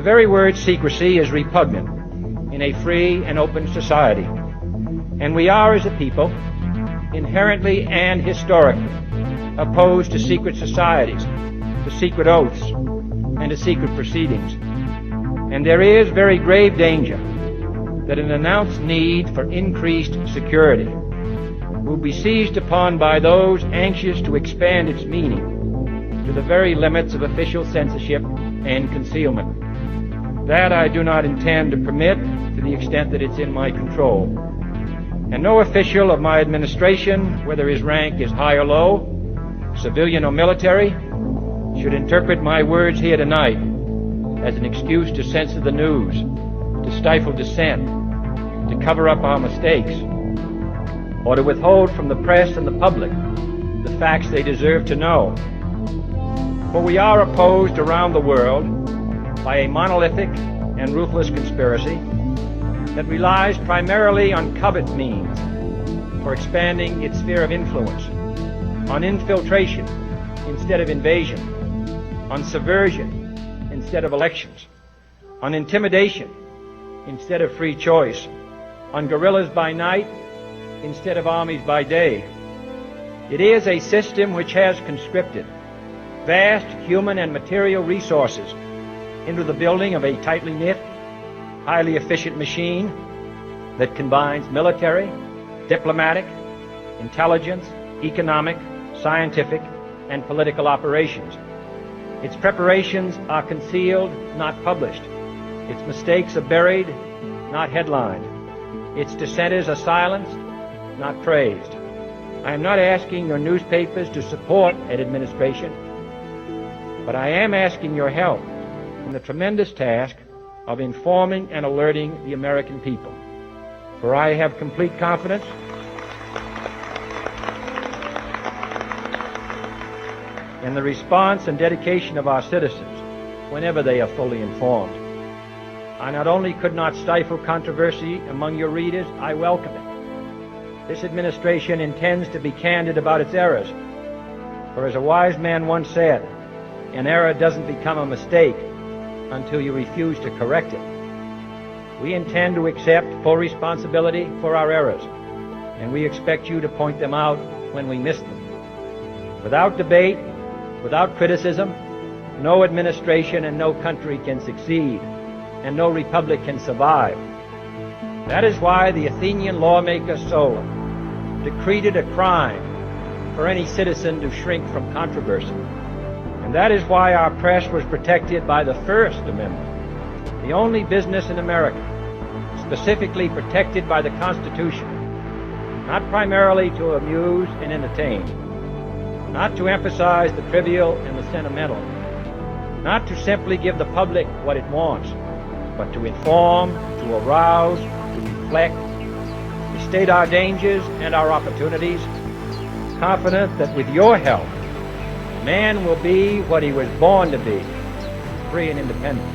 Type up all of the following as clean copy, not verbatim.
very word secrecy is repugnant in a free and open society, and we are, as a people, inherently and historically opposed to secret societies, to secret oaths, and to secret proceedings. And there is very grave danger that an announced need for increased security will be seized upon by those anxious to expand its meaning to the very limits of official censorship and concealment. That I do not intend to permit to the extent that it's in my control. And no official of my administration, whether his rank is high or low, civilian or military, should interpret my words here tonight as an excuse to censor the news, to stifle dissent, to cover up our mistakes, or to withhold from the press and the public the facts they deserve to know. For we are opposed around the world by a monolithic and ruthless conspiracy that relies primarily on covert means for expanding its sphere of influence, on infiltration instead of invasion, on subversion instead of elections, on intimidation instead of free choice, on guerrillas by night instead of armies by day. It is a system which has conscripted vast human and material resources into the building of a tightly knit, highly efficient machine that combines military, diplomatic, intelligence, economic, scientific, and political operations. Its preparations are concealed, not published. Its mistakes are buried, not headlined. Its dissenters are silenced, not praised. I am not asking your newspapers to support an administration, but I am asking your help in the tremendous task of informing and alerting the American people. For I have complete confidence in the response and dedication of our citizens whenever they are fully informed. I not only could not stifle controversy among your readers, I welcome it. This administration intends to be candid about its errors. For as a wise man once said, an error doesn't become a mistake until you refuse to correct it. We intend to accept full responsibility for our errors, and we expect you to point them out when we miss them. Without debate, without criticism, no administration and no country can succeed, and no republic can survive. That is why the Athenian lawmaker Solon decreed it a crime for any citizen to shrink from controversy. And that is why our press was protected by the First Amendment, the only business in America specifically protected by the Constitution, not primarily to amuse and entertain, not to emphasize the trivial and the sentimental, not to simply give the public what it wants, but to inform, to arouse, to reflect, to state our dangers and our opportunities, confident that with your help, man will be what he was born to be, free and independent.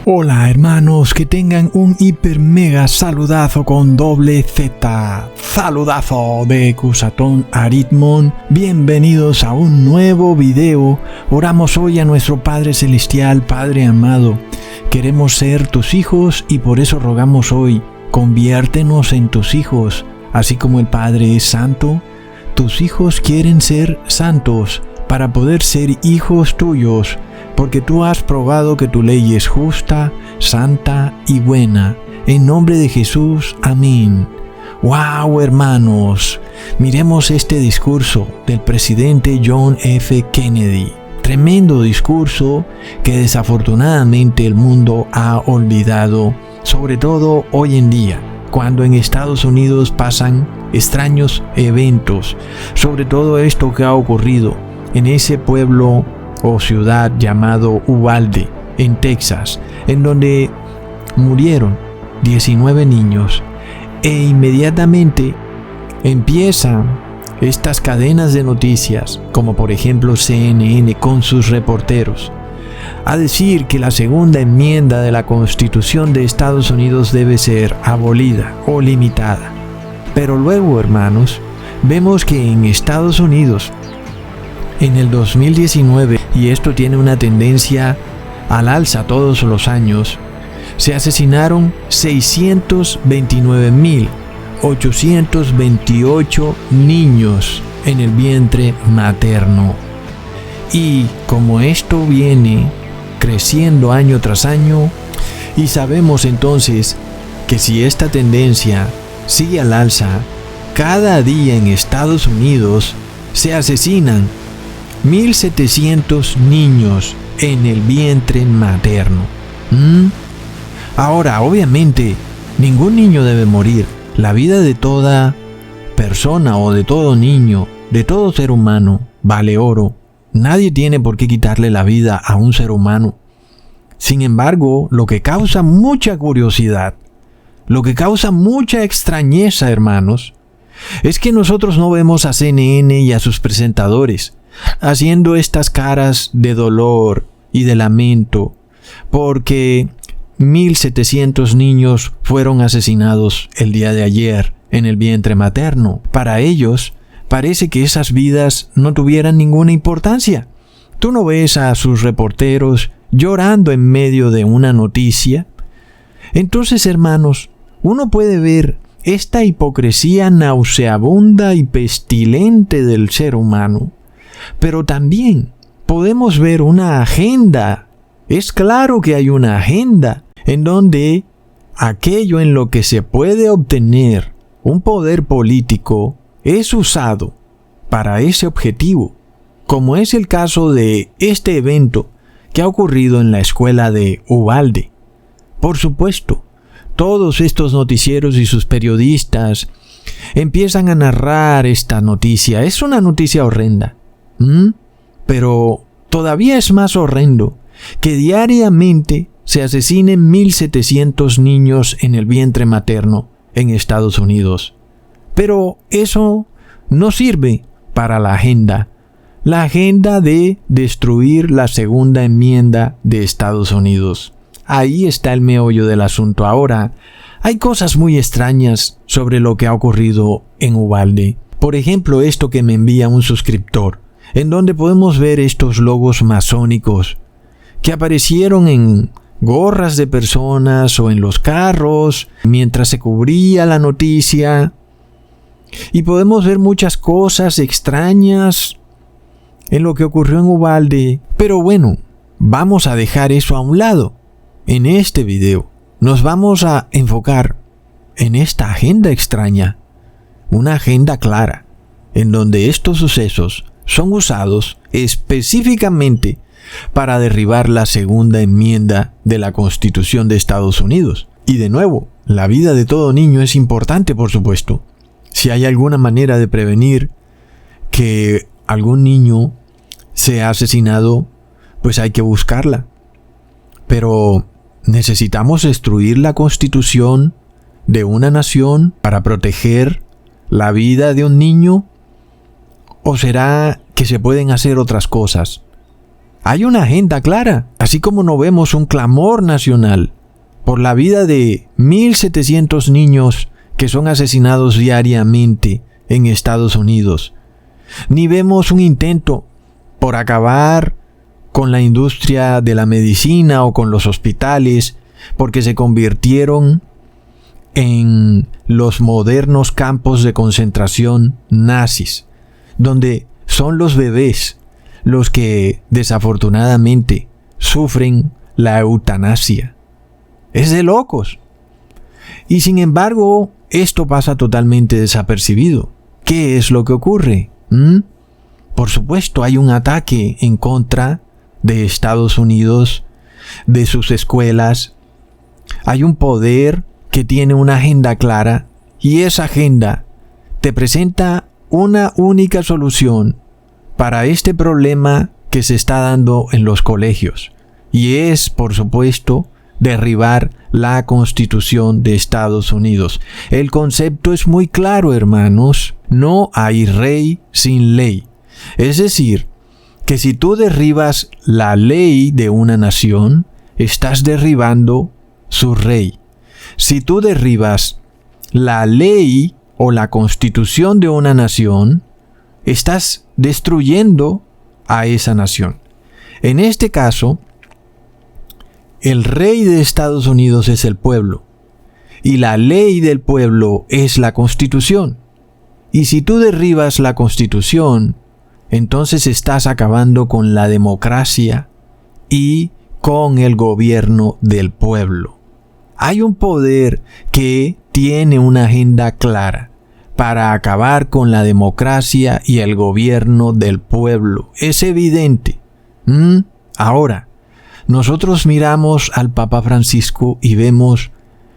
Hola hermanos, que tengan un hiper mega saludazo con doble Z. Saludazo de Cusatón Aritmon. Bienvenidos a un nuevo video. Oramos hoy a nuestro Padre Celestial, Padre amado. Queremos ser tus hijos y por eso rogamos hoy, conviértenos en tus hijos. Así como el Padre es santo, tus hijos quieren ser santos para poder ser hijos tuyos, porque tú has probado que tu ley es justa, santa y buena. En nombre de Jesús, amén. ¡Wow, hermanos! Miremos este discurso del presidente John F. Kennedy. Tremendo discurso que desafortunadamente el mundo ha olvidado, sobre todo hoy en día, cuando en Estados Unidos pasan extraños eventos, sobre todo esto que ha ocurrido en ese pueblo o ciudad llamado Uvalde, en Texas, en donde murieron 19 niños, e inmediatamente empiezan estas cadenas de noticias, como por ejemplo CNN con sus reporteros, a decir que la segunda enmienda de la Constitución de Estados Unidos debe ser abolida o limitada. Pero luego, hermanos, vemos que en Estados Unidos, en el 2019, y esto tiene una tendencia al alza todos los años, se asesinaron 629.828 niños en el vientre materno. Y como esto viene creciendo año tras año, y sabemos entonces que si esta tendencia sigue al alza, cada día en Estados Unidos se asesinan 1.700 niños en el vientre materno. Ahora, obviamente, ningún niño debe morir. La vida de toda persona o de todo niño, de todo ser humano, vale oro. Nadie tiene por qué quitarle la vida a un ser humano. Sin embargo, lo que causa mucha curiosidad, lo que causa mucha extrañeza, hermanos, es que nosotros no vemos a CNN y a sus presentadores haciendo estas caras de dolor y de lamento porque 1.700 niños fueron asesinados el día de ayer en el vientre materno. Para ellos, parece que esas vidas no tuvieran ninguna importancia. Tú no ves a sus reporteros llorando en medio de una noticia. Entonces, hermanos, uno puede ver esta hipocresía nauseabunda y pestilente del ser humano, pero también podemos ver una agenda. Es claro que hay una agenda en donde aquello en lo que se puede obtener un poder político es usado para ese objetivo, como es el caso de este evento que ha ocurrido en la escuela de Uvalde. Por supuesto, todos estos noticieros y sus periodistas empiezan a narrar esta noticia. Es una noticia horrenda, pero todavía es más horrendo que diariamente se asesinen 1.700 niños en el vientre materno en Estados Unidos. Pero eso no sirve para la agenda de destruir la segunda enmienda de Estados Unidos. Ahí está el meollo del asunto. Ahora, hay cosas muy extrañas sobre lo que ha ocurrido en Uvalde. Por ejemplo, esto que me envía un suscriptor, en donde podemos ver estos logos masónicos que aparecieron en gorras de personas o en los carros mientras se cubría la noticia. Y podemos ver muchas cosas extrañas en lo que ocurrió en Uvalde. Pero bueno, vamos a dejar eso a un lado. En este video nos vamos a enfocar en esta agenda extraña, una agenda clara, en donde estos sucesos son usados específicamente para derribar la segunda enmienda de la Constitución de Estados Unidos. Y de nuevo, la vida de todo niño es importante, por supuesto. Si hay alguna manera de prevenir que algún niño sea asesinado, pues hay que buscarla. Pero ¿necesitamos destruir la Constitución de una nación para proteger la vida de un niño? ¿O será que se pueden hacer otras cosas? Hay una agenda clara, así como no vemos un clamor nacional por la vida de 1.700 niños que son asesinados diariamente en Estados Unidos, ni vemos un intento por acabar con la industria de la medicina o con los hospitales, porque se convirtieron en los modernos campos de concentración nazis, donde son los bebés los que desafortunadamente sufren la eutanasia. Es de locos. Y sin embargo, esto pasa totalmente desapercibido. ¿Qué es lo que ocurre? Por supuesto, hay un ataque en contra de Estados Unidos, de sus escuelas. Hay un poder que tiene una agenda clara, y esa agenda te presenta una única solución para este problema que se está dando en los colegios, y es, por supuesto, derribar la Constitución de Estados Unidos. El concepto es muy claro, hermanos. No hay rey sin ley. Es decir, que si tú derribas la ley de una nación, estás derribando su rey. Si tú derribas la ley o la constitución de una nación, estás destruyendo a esa nación. En este caso, el rey de Estados Unidos es el pueblo, y la ley del pueblo es la Constitución. Y si tú derribas la Constitución, entonces estás acabando con la democracia y con el gobierno del pueblo. Hay un poder que tiene una agenda clara para acabar con la democracia y el gobierno del pueblo. Es evidente. Ahora, nosotros miramos al Papa Francisco y vemos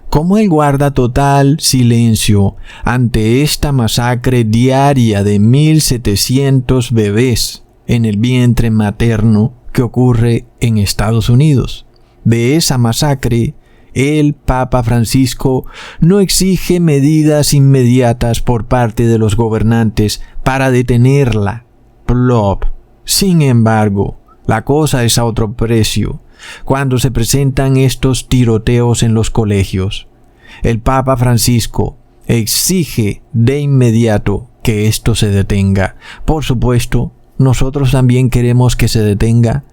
cómo él guarda total silencio ante esta masacre diaria de 1.700 bebés en el vientre materno que ocurre en Estados Unidos. De esa masacre, el Papa Francisco no exige medidas inmediatas por parte de los gobernantes para detenerla. Plop. Sin embargo, la cosa es a otro precio cuando se presentan estos tiroteos en los colegios. El Papa Francisco exige de inmediato que esto se detenga. Por supuesto, nosotros también queremos que se detenga,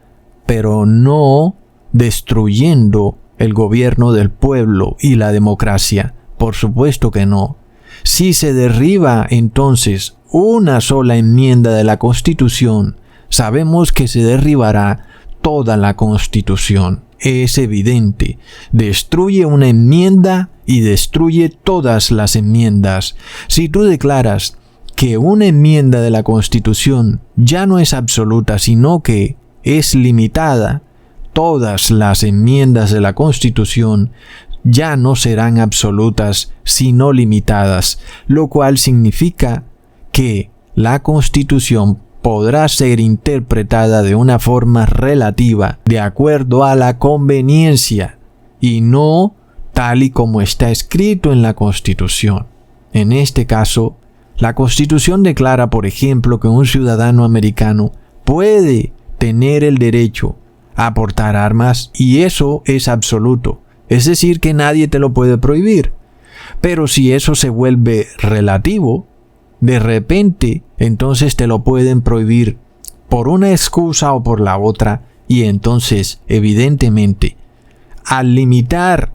pero no destruyendo el gobierno del pueblo y la democracia. Por supuesto que no. Si se derriba entonces una sola enmienda de la Constitución, sabemos que se derribará toda la Constitución. Es evidente. Destruye una enmienda y destruye todas las enmiendas. Si tú declaras que una enmienda de la Constitución ya no es absoluta, sino que es limitada, todas las enmiendas de la Constitución ya no serán absolutas, sino limitadas, lo cual significa que la Constitución podrá ser interpretada de una forma relativa, de acuerdo a la conveniencia, y no tal y como está escrito en la Constitución. En este caso, la Constitución declara, por ejemplo, que un ciudadano americano puede tener el derecho a portar armas, y eso es absoluto. Es decir, que nadie te lo puede prohibir. Pero si eso se vuelve relativo, de repente, entonces te lo pueden prohibir por una excusa o por la otra, y entonces, evidentemente, al limitar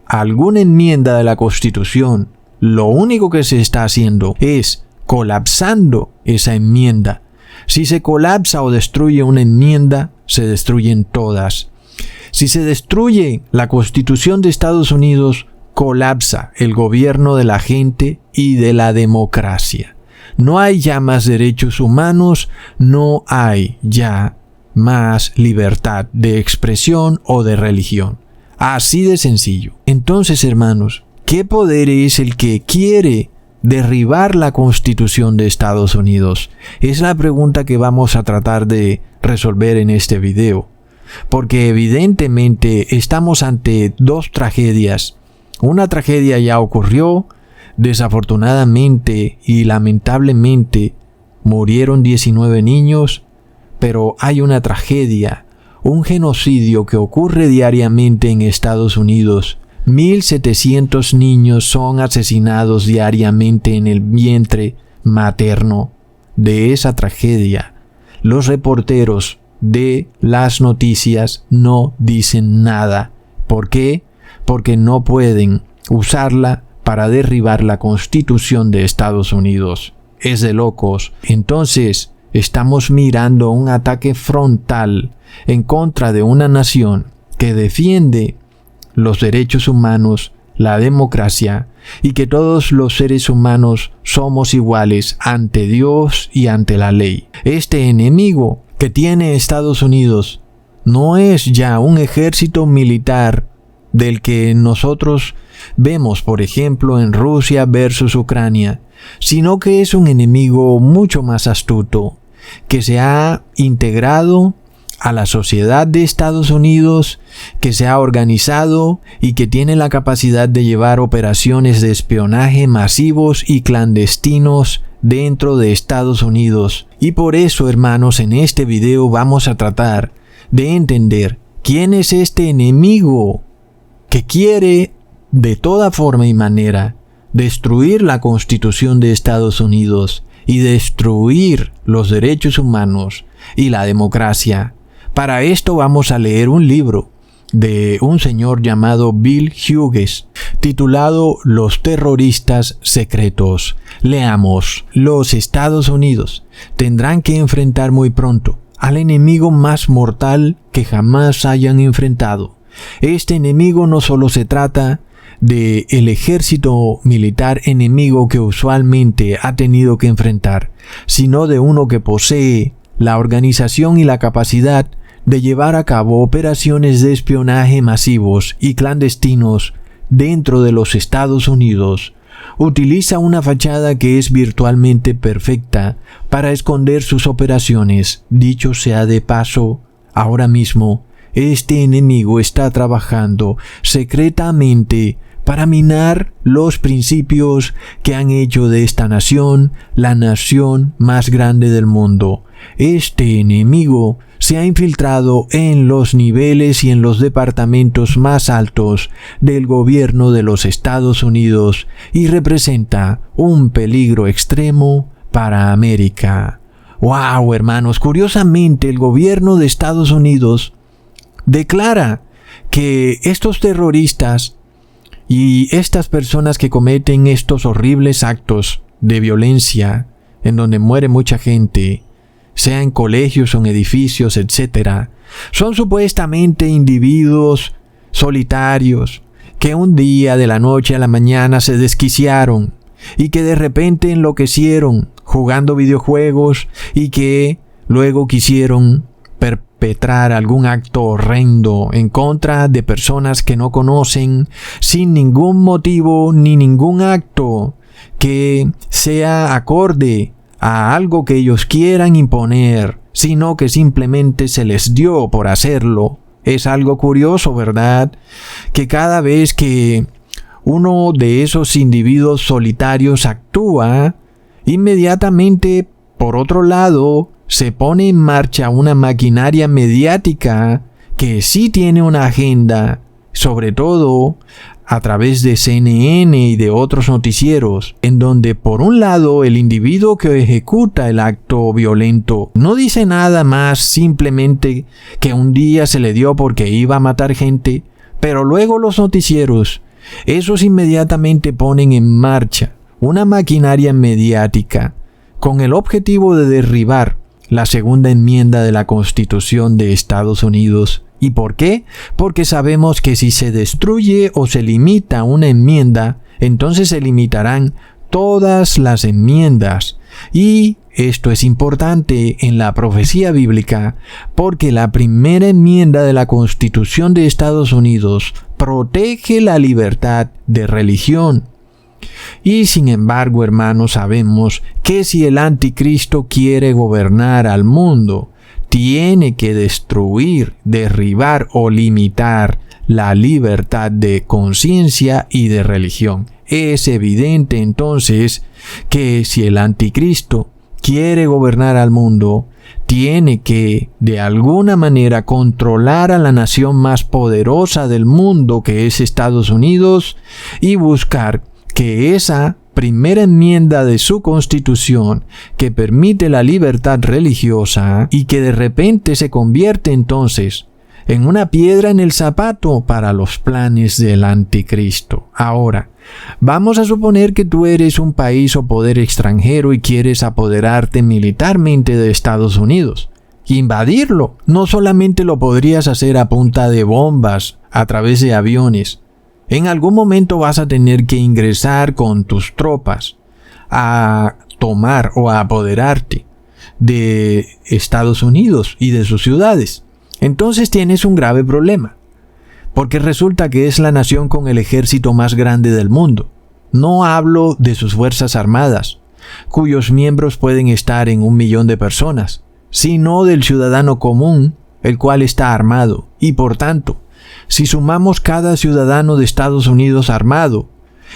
alguna enmienda de la Constitución, lo único que se está haciendo es colapsando esa enmienda. Si se colapsa o destruye una enmienda, se destruyen todas. Si se destruye la Constitución de Estados Unidos, colapsa el gobierno de la gente y de la democracia. No hay ya más derechos humanos, no hay ya más libertad de expresión o de religión. Así de sencillo. Entonces, hermanos, ¿qué poder es el que quiere derribar la Constitución de Estados Unidos? Es la pregunta que vamos a tratar de resolver en este video. Porque evidentemente estamos ante dos tragedias. Una tragedia ya ocurrió, desafortunadamente y lamentablemente murieron 19 niños, pero hay una tragedia, un genocidio que ocurre diariamente en Estados Unidos. 1.700 niños son asesinados diariamente en el vientre materno. De esa tragedia, los reporteros de las noticias no dicen nada. ¿Por qué? Porque no pueden usarla para derribar la Constitución de Estados Unidos. Es de locos. Entonces, estamos mirando un ataque frontal en contra de una nación que defiende los derechos humanos, la democracia, y que todos los seres humanos somos iguales ante Dios y ante la ley. Este enemigo que tiene Estados Unidos no es ya un ejército militar del que nosotros vemos, por ejemplo, en Rusia versus Ucrania, sino que es un enemigo mucho más astuto, que se ha integrado a la sociedad de Estados Unidos, que se ha organizado y que tiene la capacidad de llevar operaciones de espionaje masivos y clandestinos dentro de Estados Unidos. Y por eso, hermanos, en este video vamos a tratar de entender quién es este enemigo que quiere de toda forma y manera destruir la Constitución de Estados Unidos y destruir los derechos humanos y la democracia. Para esto vamos a leer un libro de un señor llamado Bill Hughes, titulado Los terroristas secretos. Leamos: los Estados Unidos tendrán que enfrentar muy pronto al enemigo más mortal que jamás hayan enfrentado. Este enemigo no solo se trata de el ejército militar enemigo que usualmente ha tenido que enfrentar, sino de uno que posee la organización y la capacidad de llevar a cabo operaciones de espionaje masivos y clandestinos dentro de los Estados Unidos. Utiliza una fachada que es virtualmente perfecta para esconder sus operaciones. Dicho sea de paso, ahora mismo, este enemigo está trabajando secretamente para minar los principios que han hecho de esta nación la nación más grande del mundo. Este enemigo se ha infiltrado en los niveles y en los departamentos más altos del gobierno de los Estados Unidos y representa un peligro extremo para América. ¡Wow, hermanos! Curiosamente, el gobierno de Estados Unidos declara que estos terroristas y estas personas que cometen estos horribles actos de violencia, en donde muere mucha gente, sea en colegios o en edificios, etc., son supuestamente individuos solitarios que un día de la noche a la mañana se desquiciaron y que de repente enloquecieron jugando videojuegos y que luego quisieron perpetrar algún acto horrendo en contra de personas que no conocen sin ningún motivo ni ningún acto que sea acorde a algo que ellos quieran imponer, sino que simplemente se les dio por hacerlo. Es algo curioso, ¿verdad? Que cada vez que uno de esos individuos solitarios actúa, inmediatamente, por otro lado, se pone en marcha una maquinaria mediática que sí tiene una agenda, sobre todo a través de CNN y de otros noticieros, en donde por un lado el individuo que ejecuta el acto violento no dice nada más simplemente que un día se le dio porque iba a matar gente, pero luego los noticieros, esos inmediatamente ponen en marcha una maquinaria mediática con el objetivo de derribar la segunda enmienda de la Constitución de Estados Unidos. ¿Y por qué? Porque sabemos que si se destruye o se limita una enmienda, entonces se limitarán todas las enmiendas. Y esto es importante en la profecía bíblica, porque la primera enmienda de la Constitución de Estados Unidos protege la libertad de religión. Y sin embargo, hermanos, sabemos que si el anticristo quiere gobernar al mundo, tiene que destruir, derribar o limitar la libertad de conciencia y de religión. Es evidente entonces que si el anticristo quiere gobernar al mundo, tiene que de alguna manera controlar a la nación más poderosa del mundo, que es Estados Unidos, y buscar que esa primera enmienda de su Constitución, que permite la libertad religiosa y que de repente se convierte entonces en una piedra en el zapato para los planes del anticristo. Ahora, vamos a suponer que tú eres un país o poder extranjero y quieres apoderarte militarmente de Estados Unidos. Invadirlo. No solamente lo podrías hacer a punta de bombas, a través de aviones. En algún momento vas a tener que ingresar con tus tropas a tomar o a apoderarte de Estados Unidos y de sus ciudades. Entonces tienes un grave problema, porque resulta que es la nación con el ejército más grande del mundo. No hablo de sus fuerzas armadas, cuyos miembros pueden estar en 1 millón de personas, sino del ciudadano común, el cual está armado, y por tanto, si sumamos cada ciudadano de Estados Unidos armado,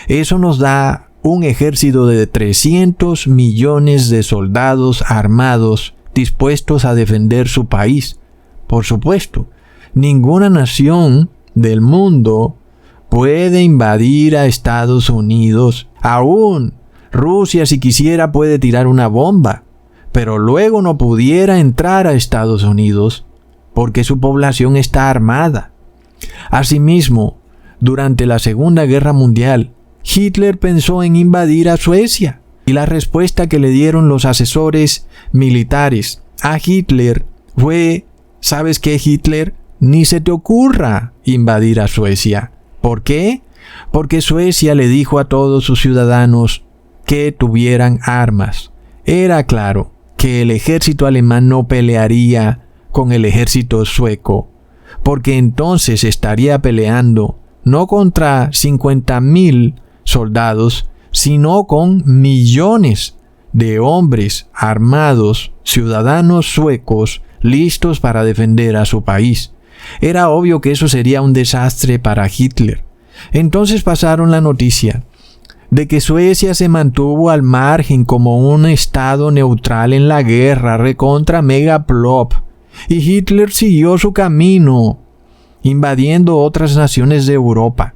eso nos da un ejército de 300 millones de soldados armados dispuestos a defender su país. Por supuesto, ninguna nación del mundo puede invadir a Estados Unidos. Aún Rusia, si quisiera, puede tirar una bomba, pero luego no pudiera entrar a Estados Unidos porque su población está armada. Asimismo, durante la Segunda Guerra Mundial, Hitler pensó en invadir a Suecia, y la respuesta que le dieron los asesores militares a Hitler fue: ¿sabes qué, Hitler? Ni se te ocurra invadir a Suecia. ¿Por qué? Porque Suecia le dijo a todos sus ciudadanos que tuvieran armas. Era claro que el ejército alemán no pelearía con el ejército sueco, porque entonces estaría peleando no contra 50,000 soldados, sino con millones de hombres armados, ciudadanos suecos, listos para defender a su país. Era obvio que eso sería un desastre para Hitler. Entonces pasaron la noticia de que Suecia se mantuvo al margen como un estado neutral en la guerra recontra Megaplop, y Hitler siguió su camino, invadiendo otras naciones de Europa.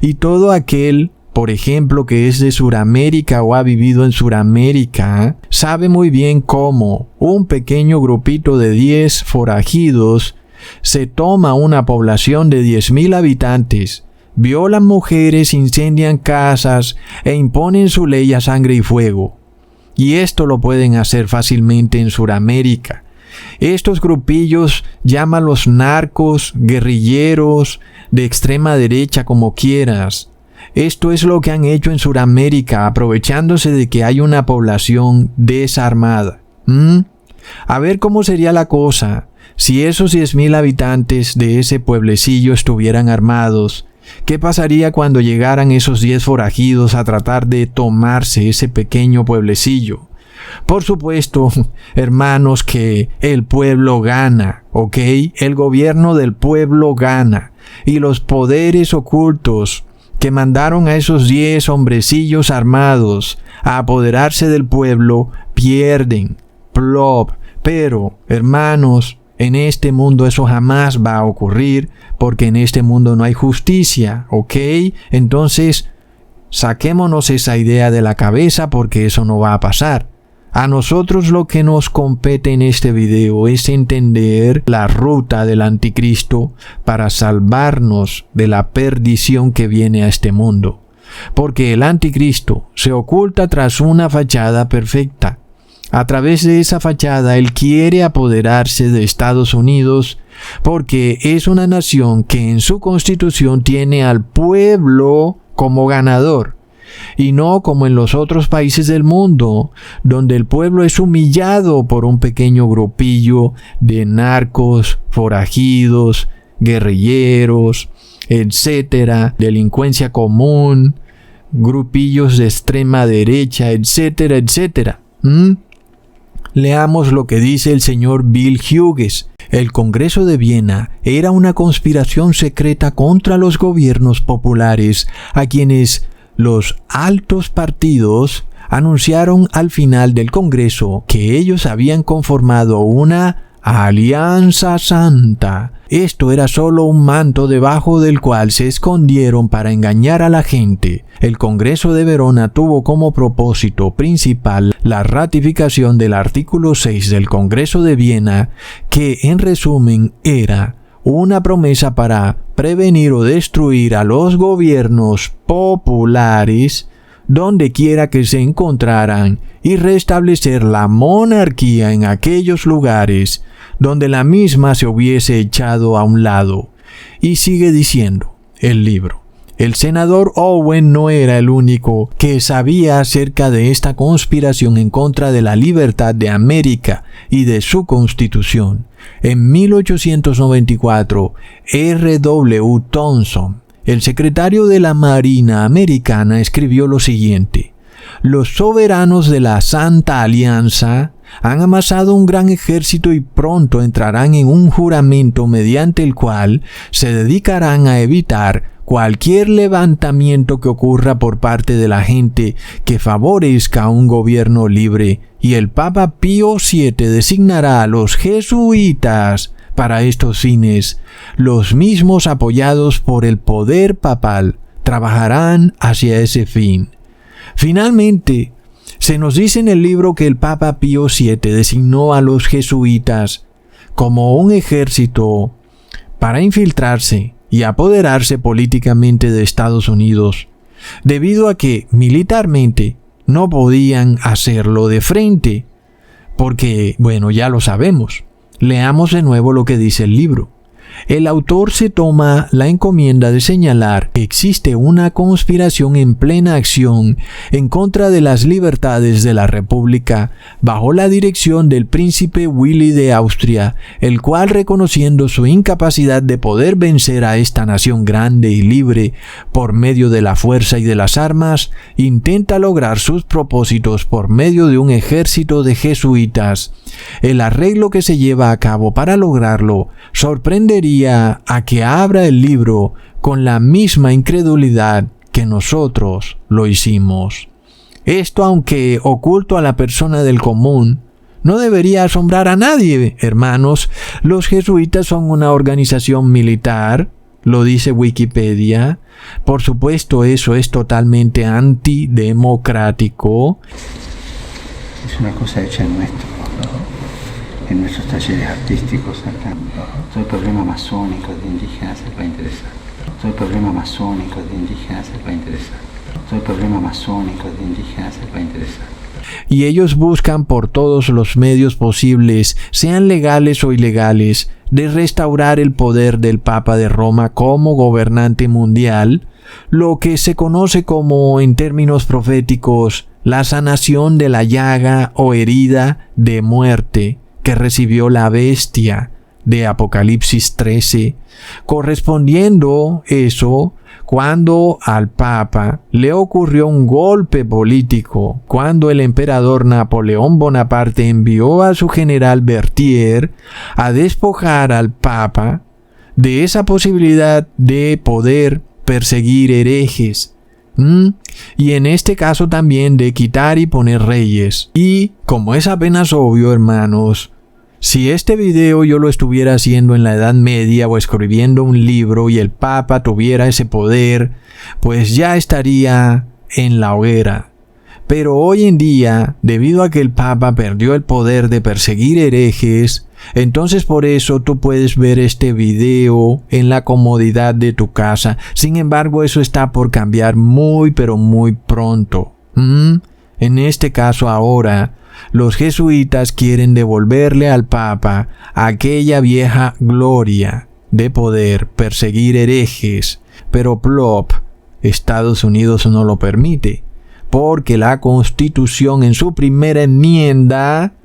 Y todo aquel, por ejemplo, que es de Suramérica o ha vivido en Suramérica, sabe muy bien cómo un pequeño grupito de 10 forajidos se toma una población de 10,000 habitantes, violan mujeres, incendian casas e imponen su ley a sangre y fuego. Y esto lo pueden hacer fácilmente en Suramérica. Estos grupillos, llámalos narcos, guerrilleros, de extrema derecha, como quieras. Esto es lo que han hecho en Suramérica, aprovechándose de que hay una población desarmada. A ver cómo sería la cosa si esos 10,000 habitantes de ese pueblecillo estuvieran armados. ¿Qué pasaría cuando llegaran esos 10 forajidos a tratar de tomarse ese pequeño pueblecillo? Por supuesto, hermanos, que el pueblo gana, ¿ok? El gobierno del pueblo gana. Y los poderes ocultos que mandaron a esos 10 hombrecillos armados a apoderarse del pueblo pierden. Plop. Pero, hermanos, en este mundo eso jamás va a ocurrir, porque en este mundo no hay justicia, ¿ok? Entonces, saquémonos esa idea de la cabeza, porque eso no va a pasar. A nosotros lo que nos compete en este video es entender la ruta del anticristo para salvarnos de la perdición que viene a este mundo. Porque el anticristo se oculta tras una fachada perfecta. A través de esa fachada, él quiere apoderarse de Estados Unidos porque es una nación que en su constitución tiene al pueblo como ganador, y no como en los otros países del mundo, donde el pueblo es humillado por un pequeño grupillo de narcos, forajidos, guerrilleros, etcétera, delincuencia común, grupillos de extrema derecha, etcétera, etcétera. Leamos lo que dice el señor Bill Hughes. El Congreso de Viena era una conspiración secreta contra los gobiernos populares, a quienes los altos partidos anunciaron al final del Congreso que ellos habían conformado una alianza santa. Esto era solo un manto debajo del cual se escondieron para engañar a la gente. El Congreso de Verona tuvo como propósito principal la ratificación del artículo 6 del Congreso de Viena, que en resumen era una promesa para prevenir o destruir a los gobiernos populares donde quiera que se encontraran y restablecer la monarquía en aquellos lugares donde la misma se hubiese echado a un lado. Y sigue diciendo el libro: el senador Owen no era el único que sabía acerca de esta conspiración en contra de la libertad de América y de su constitución. En 1894, R.W. Thompson, el secretario de la Marina americana, escribió lo siguiente: los soberanos de la Santa Alianza han amasado un gran ejército y pronto entrarán en un juramento mediante el cual se dedicarán a evitar cualquier levantamiento que ocurra por parte de la gente que favorezca a un gobierno libre, y el Papa Pío VII designará a los jesuitas para estos fines. Los mismos, apoyados por el poder papal, trabajarán hacia ese fin. Finalmente, se nos dice en el libro que el Papa Pío VII designó a los jesuitas como un ejército para infiltrarse y apoderarse políticamente de Estados Unidos, debido a que militarmente no podían hacerlo de frente, porque, bueno, ya lo sabemos. Leamos de nuevo lo que dice el libro. El autor se toma la encomienda de señalar que existe una conspiración en plena acción en contra de las libertades de la República bajo la dirección del príncipe Willy de Austria, el cual, reconociendo su incapacidad de poder vencer a esta nación grande y libre por medio de la fuerza y de las armas, intenta lograr sus propósitos por medio de un ejército de jesuitas. El arreglo que se lleva a cabo para lograrlo sorprendería a que abra el libro con la misma incredulidad que nosotros lo hicimos. Esto, aunque oculto a la persona del común, no debería asombrar a nadie, hermanos. Los jesuitas son una organización militar, lo dice Wikipedia. Por supuesto, eso es totalmente antidemocrático. Es una cosa hecha en nuestros talleres artísticos acá. Todo el problema masónico de indígenas les va a interesar. Todo el problema masónico de indígenas les va a interesar. Todo el problema masónico de indígenas les va a interesar. Y ellos buscan por todos los medios posibles, sean legales o ilegales, de restaurar el poder del Papa de Roma como gobernante mundial, lo que se conoce como, en términos proféticos, la sanación de la llaga o herida de muerte que recibió la bestia de Apocalipsis 13, correspondiendo eso cuando al Papa le ocurrió un golpe político, cuando el emperador Napoleón Bonaparte envió a su general Berthier a despojar al Papa de esa posibilidad de poder perseguir herejes, y en este caso también de quitar y poner reyes. Y como es apenas obvio, hermanos, si este video yo lo estuviera haciendo en la Edad Media o escribiendo un libro y el Papa tuviera ese poder, pues ya estaría en la hoguera. Pero hoy en día, debido a que el Papa perdió el poder de perseguir herejes, entonces por eso tú puedes ver este video en la comodidad de tu casa. Sin embargo, eso está por cambiar muy pero muy pronto. En este caso ahora, los jesuitas quieren devolverle al Papa aquella vieja gloria de poder perseguir herejes, pero plop, Estados Unidos no lo permite, porque la Constitución en su primera enmienda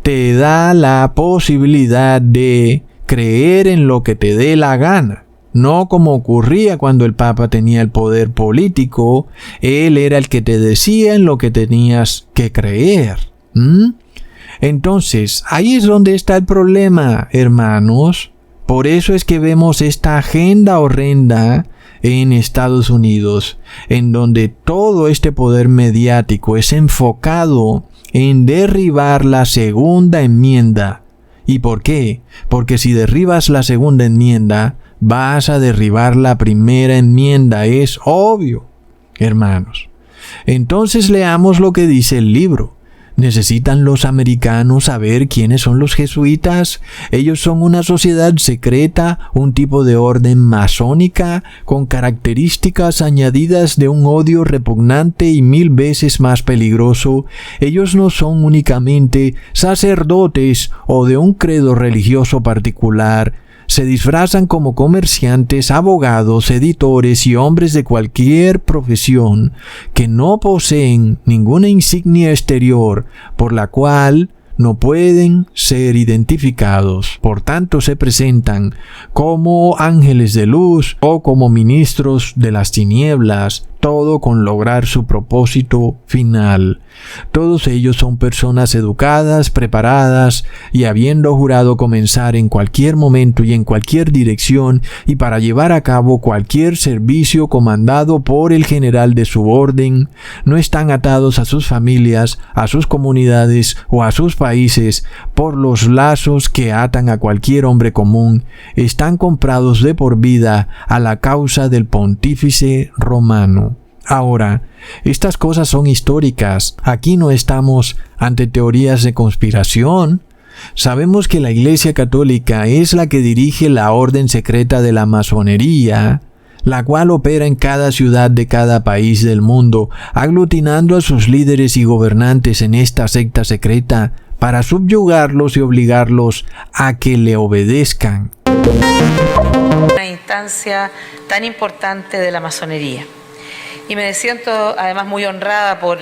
te da la posibilidad de creer en lo que te dé la gana. No como ocurría cuando el Papa tenía el poder político, él era el que te decía en lo que tenías que creer. Entonces, ahí es donde está el problema, hermanos. Por eso es que vemos esta agenda horrenda en Estados Unidos, en donde todo este poder mediático es enfocado en derribar la segunda enmienda. ¿Y por qué? Porque si derribas la segunda enmienda, vas a derribar la primera enmienda. Es obvio, hermanos. Entonces leamos lo que dice el libro. ¿Necesitan los americanos saber quiénes son los jesuitas? Ellos son una sociedad secreta, un tipo de orden masónica, con características añadidas de un odio repugnante y 1000 veces más peligroso. Ellos no son únicamente sacerdotes o de un credo religioso particular. Se disfrazan como comerciantes, abogados, editores y hombres de cualquier profesión que no poseen ninguna insignia exterior por la cual no pueden ser identificados. Por tanto, se presentan como ángeles de luz o como ministros de las tinieblas, todo con lograr su propósito final. Todos ellos son personas educadas, preparadas y habiendo jurado comenzar en cualquier momento y en cualquier dirección y para llevar a cabo cualquier servicio comandado por el general de su orden, no están atados a sus familias, a sus comunidades o a sus países por los lazos que atan a cualquier hombre común. Están comprados de por vida a la causa del pontífice romano. Ahora, estas cosas son históricas. Aquí no estamos ante teorías de conspiración. sabemos que la Iglesia Católica es la que dirige la orden secreta de la masonería, la cual opera en cada ciudad de cada país del mundo, aglutinando a sus líderes y gobernantes en esta secta secreta para subyugarlos y obligarlos a que le obedezcan. Una instancia tan importante de la masonería. Y me siento además muy honrada por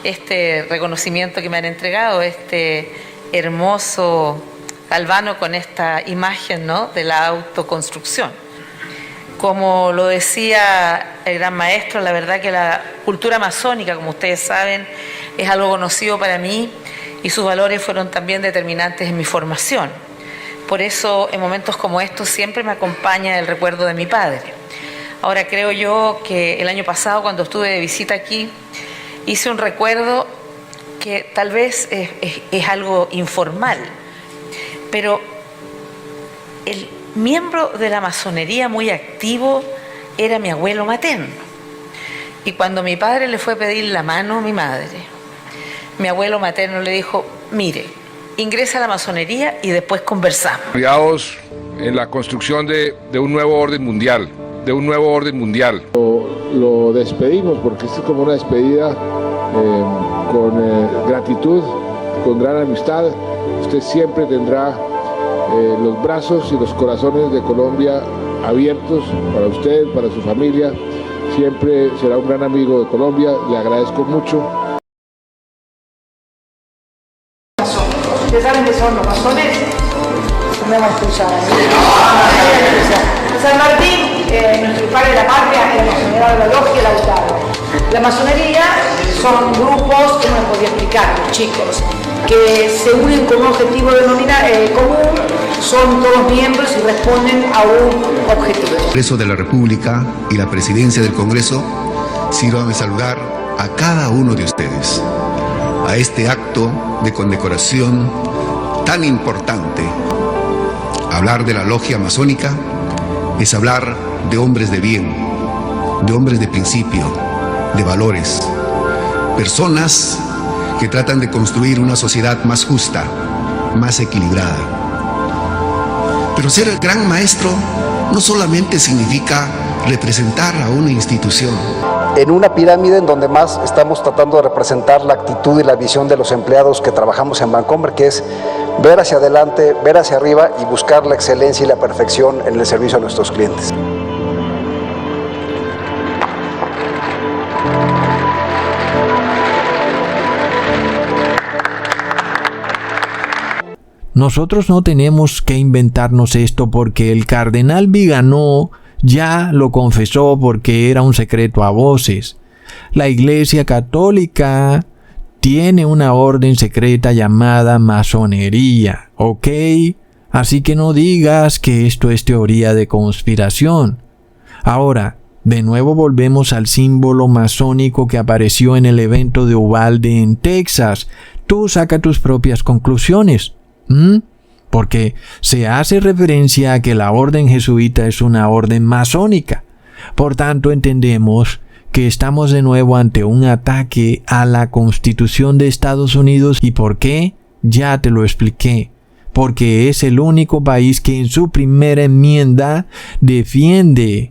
este reconocimiento que me han entregado, este hermoso galvano con esta imagen, ¿no?, de la autoconstrucción. Como lo decía el gran maestro, la verdad que la cultura masónica, como ustedes saben, es algo conocido para mí y sus valores fueron también determinantes en mi formación. Por eso, en momentos como estos, siempre me acompaña el recuerdo de mi padre. Ahora, creo yo que el año pasado, cuando estuve de visita aquí, hice un recuerdo que tal vez es algo informal, pero el miembro de la masonería muy activo era mi abuelo materno. Y cuando mi padre le fue a pedir la mano a mi madre, mi abuelo materno le dijo: mire, ingresa a la masonería y después conversamos. Aliados en la construcción de un nuevo orden mundial, Lo despedimos porque esto es como una despedida con gratitud, con gran amistad. Usted siempre tendrá los brazos y los corazones de Colombia abiertos para usted, para su familia. Siempre será un gran amigo de Colombia. Le agradezco mucho. ¿Ustedes saben qué son los masones? No me escuchar. San Martín, nuestro padre de la patria, es la masonería de la logia y Lautaro. La masonería son grupos, ¿cómo les podría explicar, los chicos? Que se unen con un objetivo común, son todos miembros y responden a un objetivo. El Congreso de la República y la Presidencia del Congreso, sirvan de saludar a cada uno de ustedes a este acto de condecoración tan importante. Hablar de la logia masónica es hablar de hombres de bien, de hombres de principio, de valores, personas que tratan de construir una sociedad más justa, más equilibrada. Pero ser el gran maestro no solamente significa representar a una institución. En una pirámide en donde más estamos tratando de representar la actitud y la visión de los empleados que trabajamos en Bancomer, que es ver hacia adelante, ver hacia arriba y buscar la excelencia y la perfección en el servicio a nuestros clientes. Nosotros no tenemos que inventarnos esto porque el cardenal Viganò ya lo confesó porque era un secreto a voces. La Iglesia Católica tiene una orden secreta llamada masonería, ¿ok? Así que no digas que esto es teoría de conspiración. Ahora, de nuevo volvemos al símbolo masónico que apareció en el evento de Uvalde en Texas. Tú saca tus propias conclusiones. Porque se hace referencia a que la orden jesuita es una orden masónica. Por tanto, entendemos que estamos de nuevo ante un ataque a la Constitución de Estados Unidos. ¿Y por qué? Ya te lo expliqué. Porque es el único país que en su primera enmienda defiende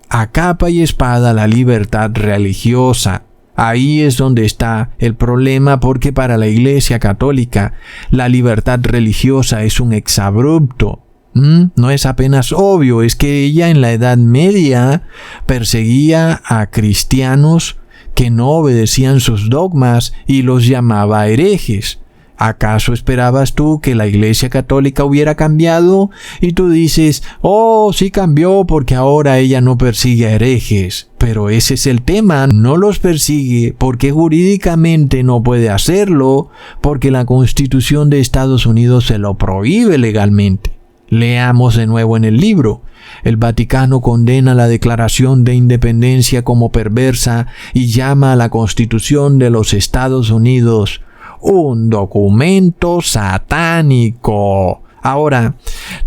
a capa y espada la libertad religiosa. Ahí es donde está el problema, porque para la Iglesia Católica la libertad religiosa es un exabrupto. No es apenas obvio, es que ella en la Edad Media perseguía a cristianos que no obedecían sus dogmas y los llamaba herejes. ¿Acaso esperabas tú que la Iglesia Católica hubiera cambiado? Y tú dices, oh, sí cambió porque ahora ella no persigue a herejes. Pero ese es el tema, no los persigue porque jurídicamente no puede hacerlo, porque la Constitución de Estados Unidos se lo prohíbe legalmente. Leamos de nuevo en el libro. El Vaticano condena la Declaración de Independencia como perversa y llama a la Constitución de los Estados Unidos un documento satánico. Ahora,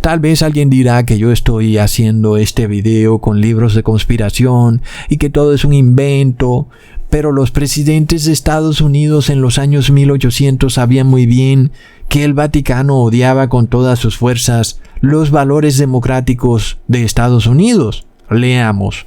tal vez alguien dirá que yo estoy haciendo este video con libros de conspiración y que todo es un invento, pero los presidentes de Estados Unidos en los años 1800 sabían muy bien que el Vaticano odiaba con todas sus fuerzas los valores democráticos de Estados Unidos. Leamos.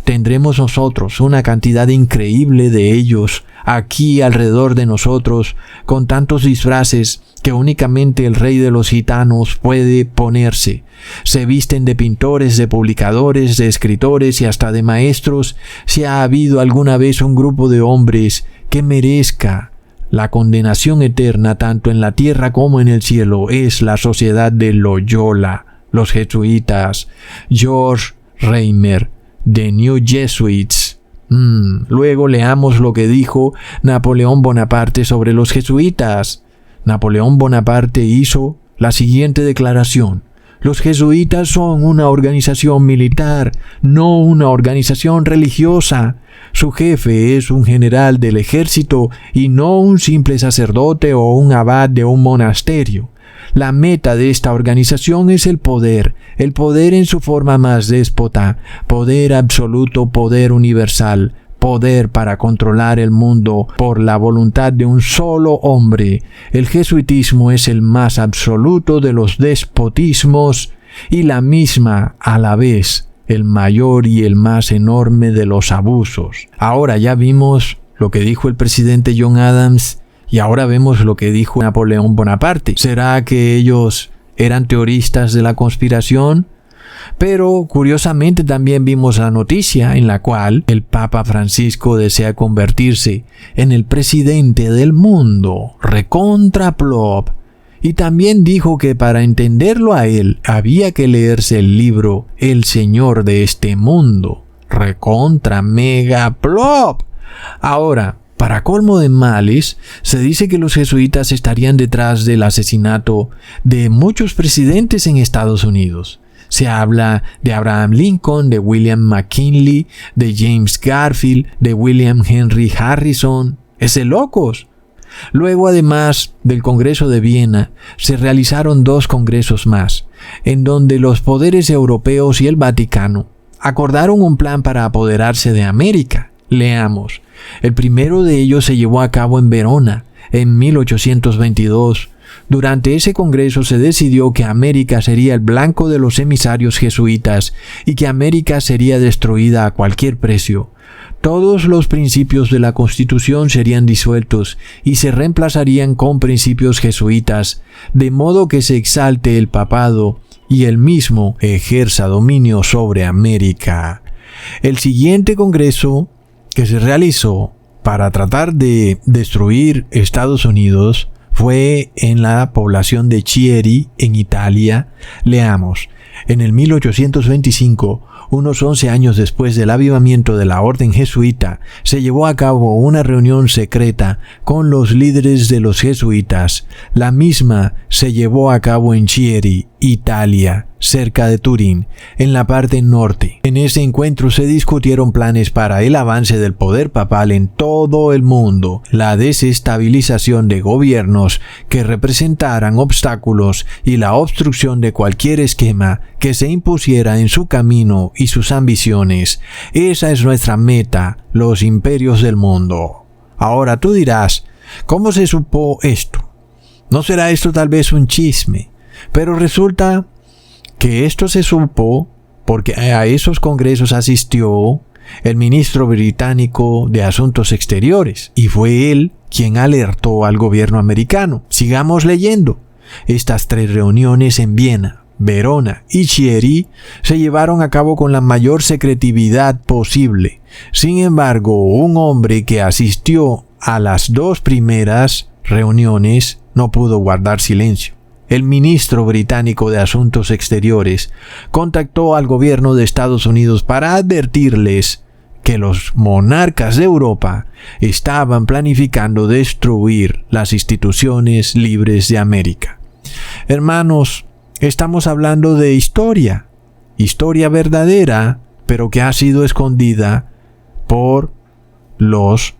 Tendremos nosotros una cantidad increíble de ellos aquí alrededor de nosotros, con tantos disfraces que únicamente el rey de los gitanos puede ponerse. Se visten de pintores, de publicadores, de escritores y hasta de maestros. Si ha habido alguna vez un grupo de hombres que merezca la condenación eterna tanto en la tierra como en el cielo, es la sociedad de Loyola, los jesuitas, George Reimer, The New Jesuits. Luego leamos lo que dijo Napoleón Bonaparte sobre los jesuitas. Napoleón Bonaparte hizo la siguiente declaración: los jesuitas son una organización militar, no una organización religiosa. Su jefe es un general del ejército y no un simple sacerdote o un abad de un monasterio. La meta de esta organización es el poder en su forma más déspota, poder absoluto, poder universal, poder para controlar el mundo por la voluntad de un solo hombre. El jesuitismo es el más absoluto de los despotismos y la misma a la vez el mayor y el más enorme de los abusos. Ahora ya vimos lo que dijo el presidente John Adams y ahora vemos lo que dijo Napoleón Bonaparte. ¿Será que ellos eran teoristas de la conspiración? Pero curiosamente también vimos la noticia en la cual el Papa Francisco desea convertirse en el presidente del mundo, recontra plop. Y también dijo que para entenderlo a él había que leerse el libro El Señor de este mundo, recontra mega plop. Ahora, para colmo de males, se dice que los jesuitas estarían detrás del asesinato de muchos presidentes en Estados Unidos. Se habla de Abraham Lincoln, de William McKinley, de James Garfield, de William Henry Harrison. ¡Es de locos! Luego, además del Congreso de Viena, se realizaron 2 congresos más, en donde los poderes europeos y el Vaticano acordaron un plan para apoderarse de América. Leamos. El primero de ellos se llevó a cabo en Verona, en 1822. Durante ese congreso se decidió que América sería el blanco de los emisarios jesuitas y que América sería destruida a cualquier precio. Todos los principios de la Constitución serían disueltos y se reemplazarían con principios jesuitas, de modo que se exalte el papado y él mismo ejerza dominio sobre América. El siguiente congreso que se realizó para tratar de destruir Estados Unidos fue en la población de Chieri, en Italia. Leamos. En el 1825, unos 11 años después del avivamiento de la orden jesuita, se llevó a cabo una reunión secreta con los líderes de los jesuitas. La misma se llevó a cabo en Chieri, Italia, cerca de Turín, en la parte norte. En ese encuentro se discutieron planes para el avance del poder papal en todo el mundo, la desestabilización de gobiernos que representaran obstáculos y la obstrucción de cualquier esquema que se impusiera en su camino y sus ambiciones. Esa es nuestra meta, los imperios del mundo. Ahora tú dirás, ¿cómo se supo esto? ¿No será esto tal vez un chisme? Pero resulta que esto se supo porque a esos congresos asistió el ministro británico de Asuntos Exteriores y fue él quien alertó al gobierno americano. Sigamos leyendo. Estas 3 reuniones en Viena, Verona y Chieri se llevaron a cabo con la mayor secretividad posible. Sin embargo, un hombre que asistió a las 2 primeras reuniones no pudo guardar silencio. El ministro británico de Asuntos Exteriores contactó al gobierno de Estados Unidos para advertirles que los monarcas de Europa estaban planificando destruir las instituciones libres de América. Hermanos, estamos hablando de historia verdadera, pero que ha sido escondida por los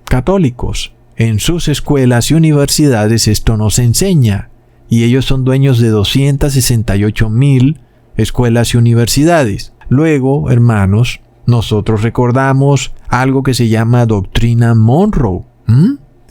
católicos. En sus escuelas y universidades esto no se enseña. Y ellos son dueños de 268,000 escuelas y universidades. Luego, hermanos, nosotros recordamos algo que se llama Doctrina Monroe.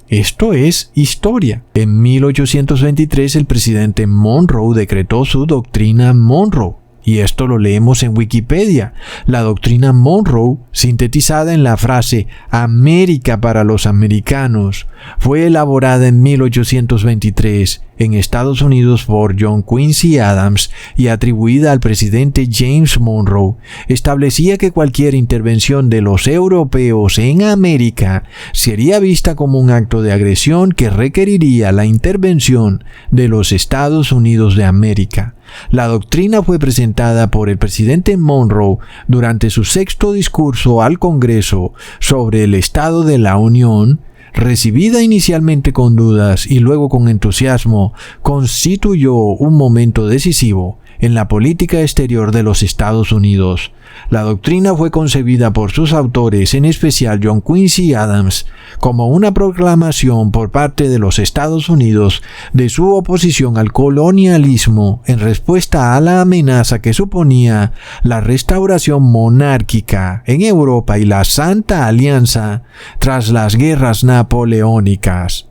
Esto es historia. En 1823 el presidente Monroe decretó su doctrina Monroe. Y esto lo leemos en Wikipedia. La doctrina Monroe, sintetizada en la frase América para los americanos, fue elaborada en 1823 en Estados Unidos por John Quincy Adams y atribuida al presidente James Monroe. Establecía que cualquier intervención de los europeos en América sería vista como un acto de agresión que requeriría la intervención de los Estados Unidos de América. La doctrina fue presentada por el presidente Monroe durante su 6º discurso al Congreso sobre el Estado de la Unión. Recibida inicialmente con dudas y luego con entusiasmo, constituyó un momento decisivo en la política exterior de los Estados Unidos. La doctrina fue concebida por sus autores, en especial John Quincy Adams, como una proclamación por parte de los Estados Unidos de su oposición al colonialismo en respuesta a la amenaza que suponía la restauración monárquica en Europa y la Santa Alianza tras las guerras napoleónicas.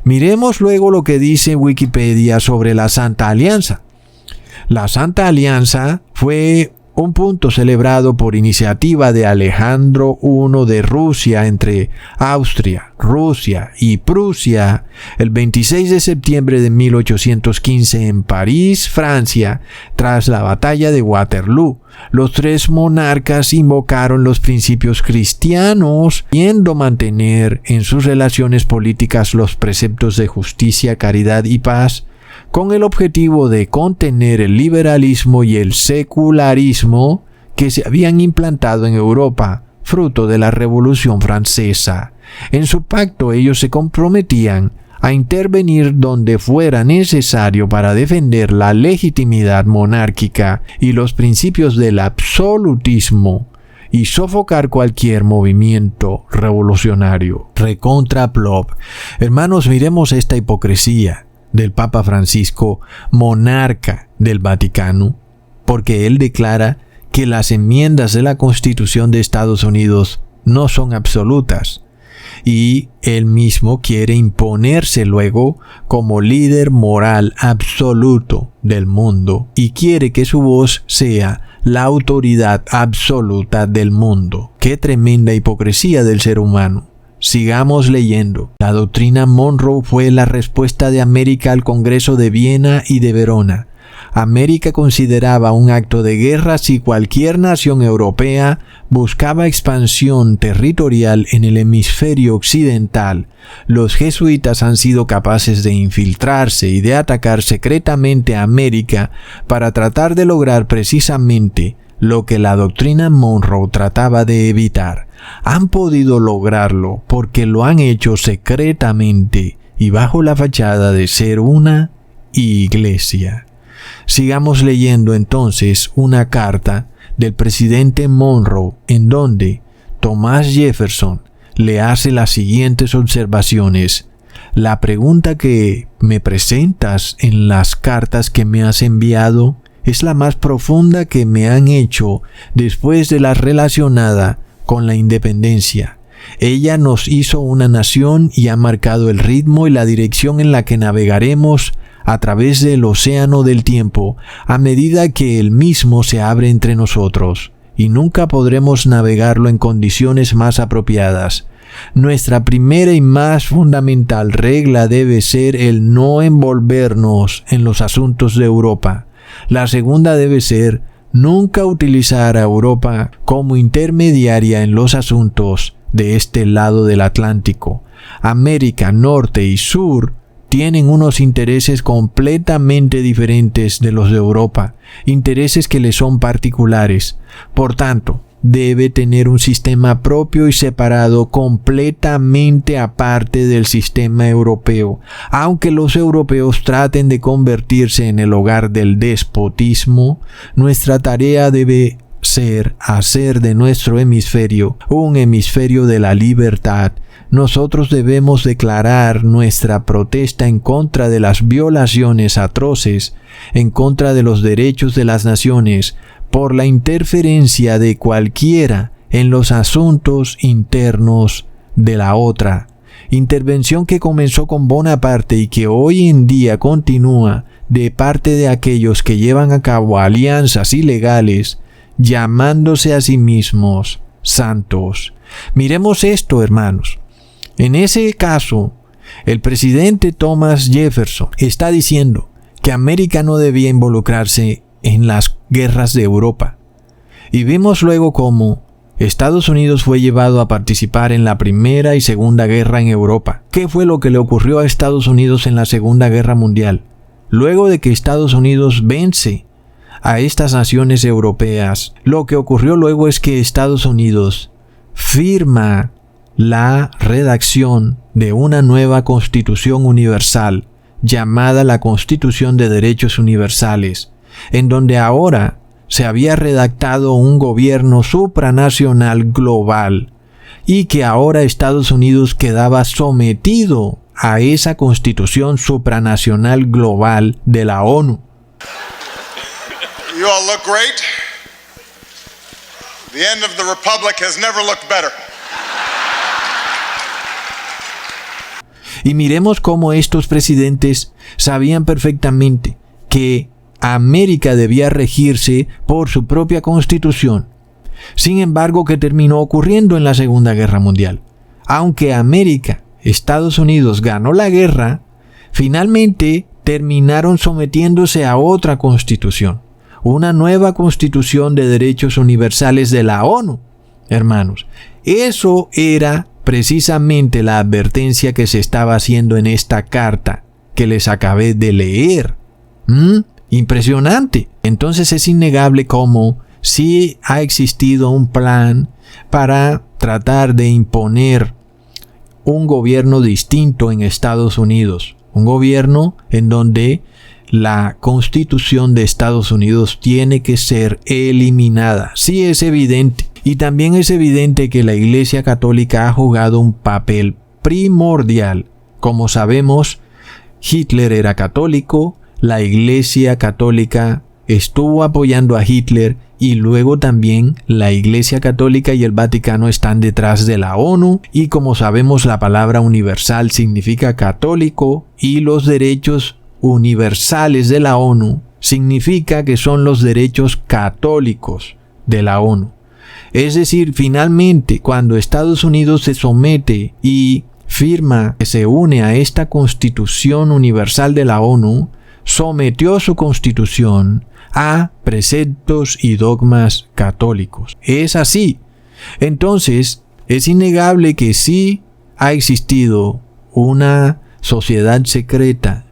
Miremos luego lo que dice Wikipedia sobre la Santa Alianza. La Santa Alianza fue un punto celebrado por iniciativa de Alejandro I de Rusia entre Austria, Rusia y Prusia el 26 de septiembre de 1815 en París, Francia, tras la batalla de Waterloo. Los tres monarcas invocaron los principios cristianos, queriendo mantener en sus relaciones políticas los preceptos de justicia, caridad y paz, con el objetivo de contener el liberalismo y el secularismo que se habían implantado en Europa, fruto de la Revolución Francesa. En su pacto ellos se comprometían a intervenir donde fuera necesario para defender la legitimidad monárquica y los principios del absolutismo y sofocar cualquier movimiento revolucionario. Recontra plop. Hermanos, miremos esta hipocresía del Papa Francisco, monarca del Vaticano, porque él declara que las enmiendas de la Constitución de Estados Unidos no son absolutas, y él mismo quiere imponerse luego como líder moral absoluto del mundo, y quiere que su voz sea la autoridad absoluta del mundo. ¡Qué tremenda hipocresía del ser humano! Sigamos leyendo. La doctrina Monroe fue la respuesta de América al Congreso de Viena y de Verona. América consideraba un acto de guerra si cualquier nación europea buscaba expansión territorial en el hemisferio occidental. Los jesuitas han sido capaces de infiltrarse y de atacar secretamente a América para tratar de lograr precisamente lo que la doctrina Monroe trataba de evitar. Han podido lograrlo porque lo han hecho secretamente y bajo la fachada de ser una iglesia. Sigamos leyendo entonces una carta del presidente Monroe en donde Thomas Jefferson le hace las siguientes observaciones. La pregunta que me presentas en las cartas que me has enviado es la más profunda que me han hecho después de la relacionada con la independencia. Ella nos hizo una nación y ha marcado el ritmo y la dirección en la que navegaremos a través del océano del tiempo a medida que el mismo se abre entre nosotros, y nunca podremos navegarlo en condiciones más apropiadas. Nuestra primera y más fundamental regla debe ser el no envolvernos en los asuntos de Europa. La segunda debe ser nunca utilizar a Europa como intermediaria en los asuntos de este lado del Atlántico. América Norte y Sur tienen unos intereses completamente diferentes de los de Europa, intereses que les son particulares. Por tanto, debe tener un sistema propio y separado, completamente aparte del sistema europeo. Aunque los europeos traten de convertirse en el hogar del despotismo, nuestra tarea debe ser hacer de nuestro hemisferio un hemisferio de la libertad. Nosotros debemos declarar nuestra protesta en contra de las violaciones atroces, en contra de los derechos de las naciones, por la interferencia de cualquiera en los asuntos internos de la otra. intervención que comenzó con Bonaparte y que hoy en día continúa de parte de aquellos que llevan a cabo alianzas ilegales, llamándose a sí mismos santos. Miremos esto, hermanos. En ese caso, el presidente Thomas Jefferson está diciendo que América no debía involucrarse en las guerras de Europa. Y vimos luego cómo Estados Unidos fue llevado a participar en la Primera y Segunda Guerra en Europa. ¿Qué fue lo que le ocurrió a Estados Unidos en la Segunda Guerra Mundial? Luego de que Estados Unidos vence a estas naciones europeas, lo que ocurrió luego es que Estados Unidos firma la redacción de una nueva Constitución Universal llamada la Constitución de Derechos Universales, en donde ahora se había redactado un gobierno supranacional global y que ahora Estados Unidos quedaba sometido a esa Constitución supranacional global de la ONU. You all look great. The end of the republic has never looked better. Y miremos cómo estos presidentes sabían perfectamente que América debía regirse por su propia constitución. Sin embargo, ¿qué terminó ocurriendo en la Segunda Guerra Mundial? Aunque América, Estados Unidos, ganó la guerra, finalmente terminaron sometiéndose a otra constitución, una nueva Constitución de Derechos Universales de la ONU. Hermanos, eso era precisamente la advertencia que se estaba haciendo en esta carta que les acabé de leer. Impresionante. Entonces es innegable cómo sí ha existido un plan para tratar de imponer un gobierno distinto en Estados Unidos. Un gobierno en donde la Constitución de Estados Unidos tiene que ser eliminada. Sí, es evidente. Y también es evidente que la Iglesia Católica ha jugado un papel primordial. Como sabemos, Hitler era católico, la Iglesia Católica estuvo apoyando a Hitler y luego también la Iglesia Católica y el Vaticano están detrás de la ONU y como sabemos la palabra universal significa católico y los derechos universales de la ONU significa que son los derechos católicos de la ONU. Es decir, finalmente, cuando Estados Unidos se somete y firma que se une a esta Constitución Universal de la ONU, sometió su Constitución a preceptos y dogmas católicos. Es así. Entonces, es innegable que sí ha existido una sociedad secreta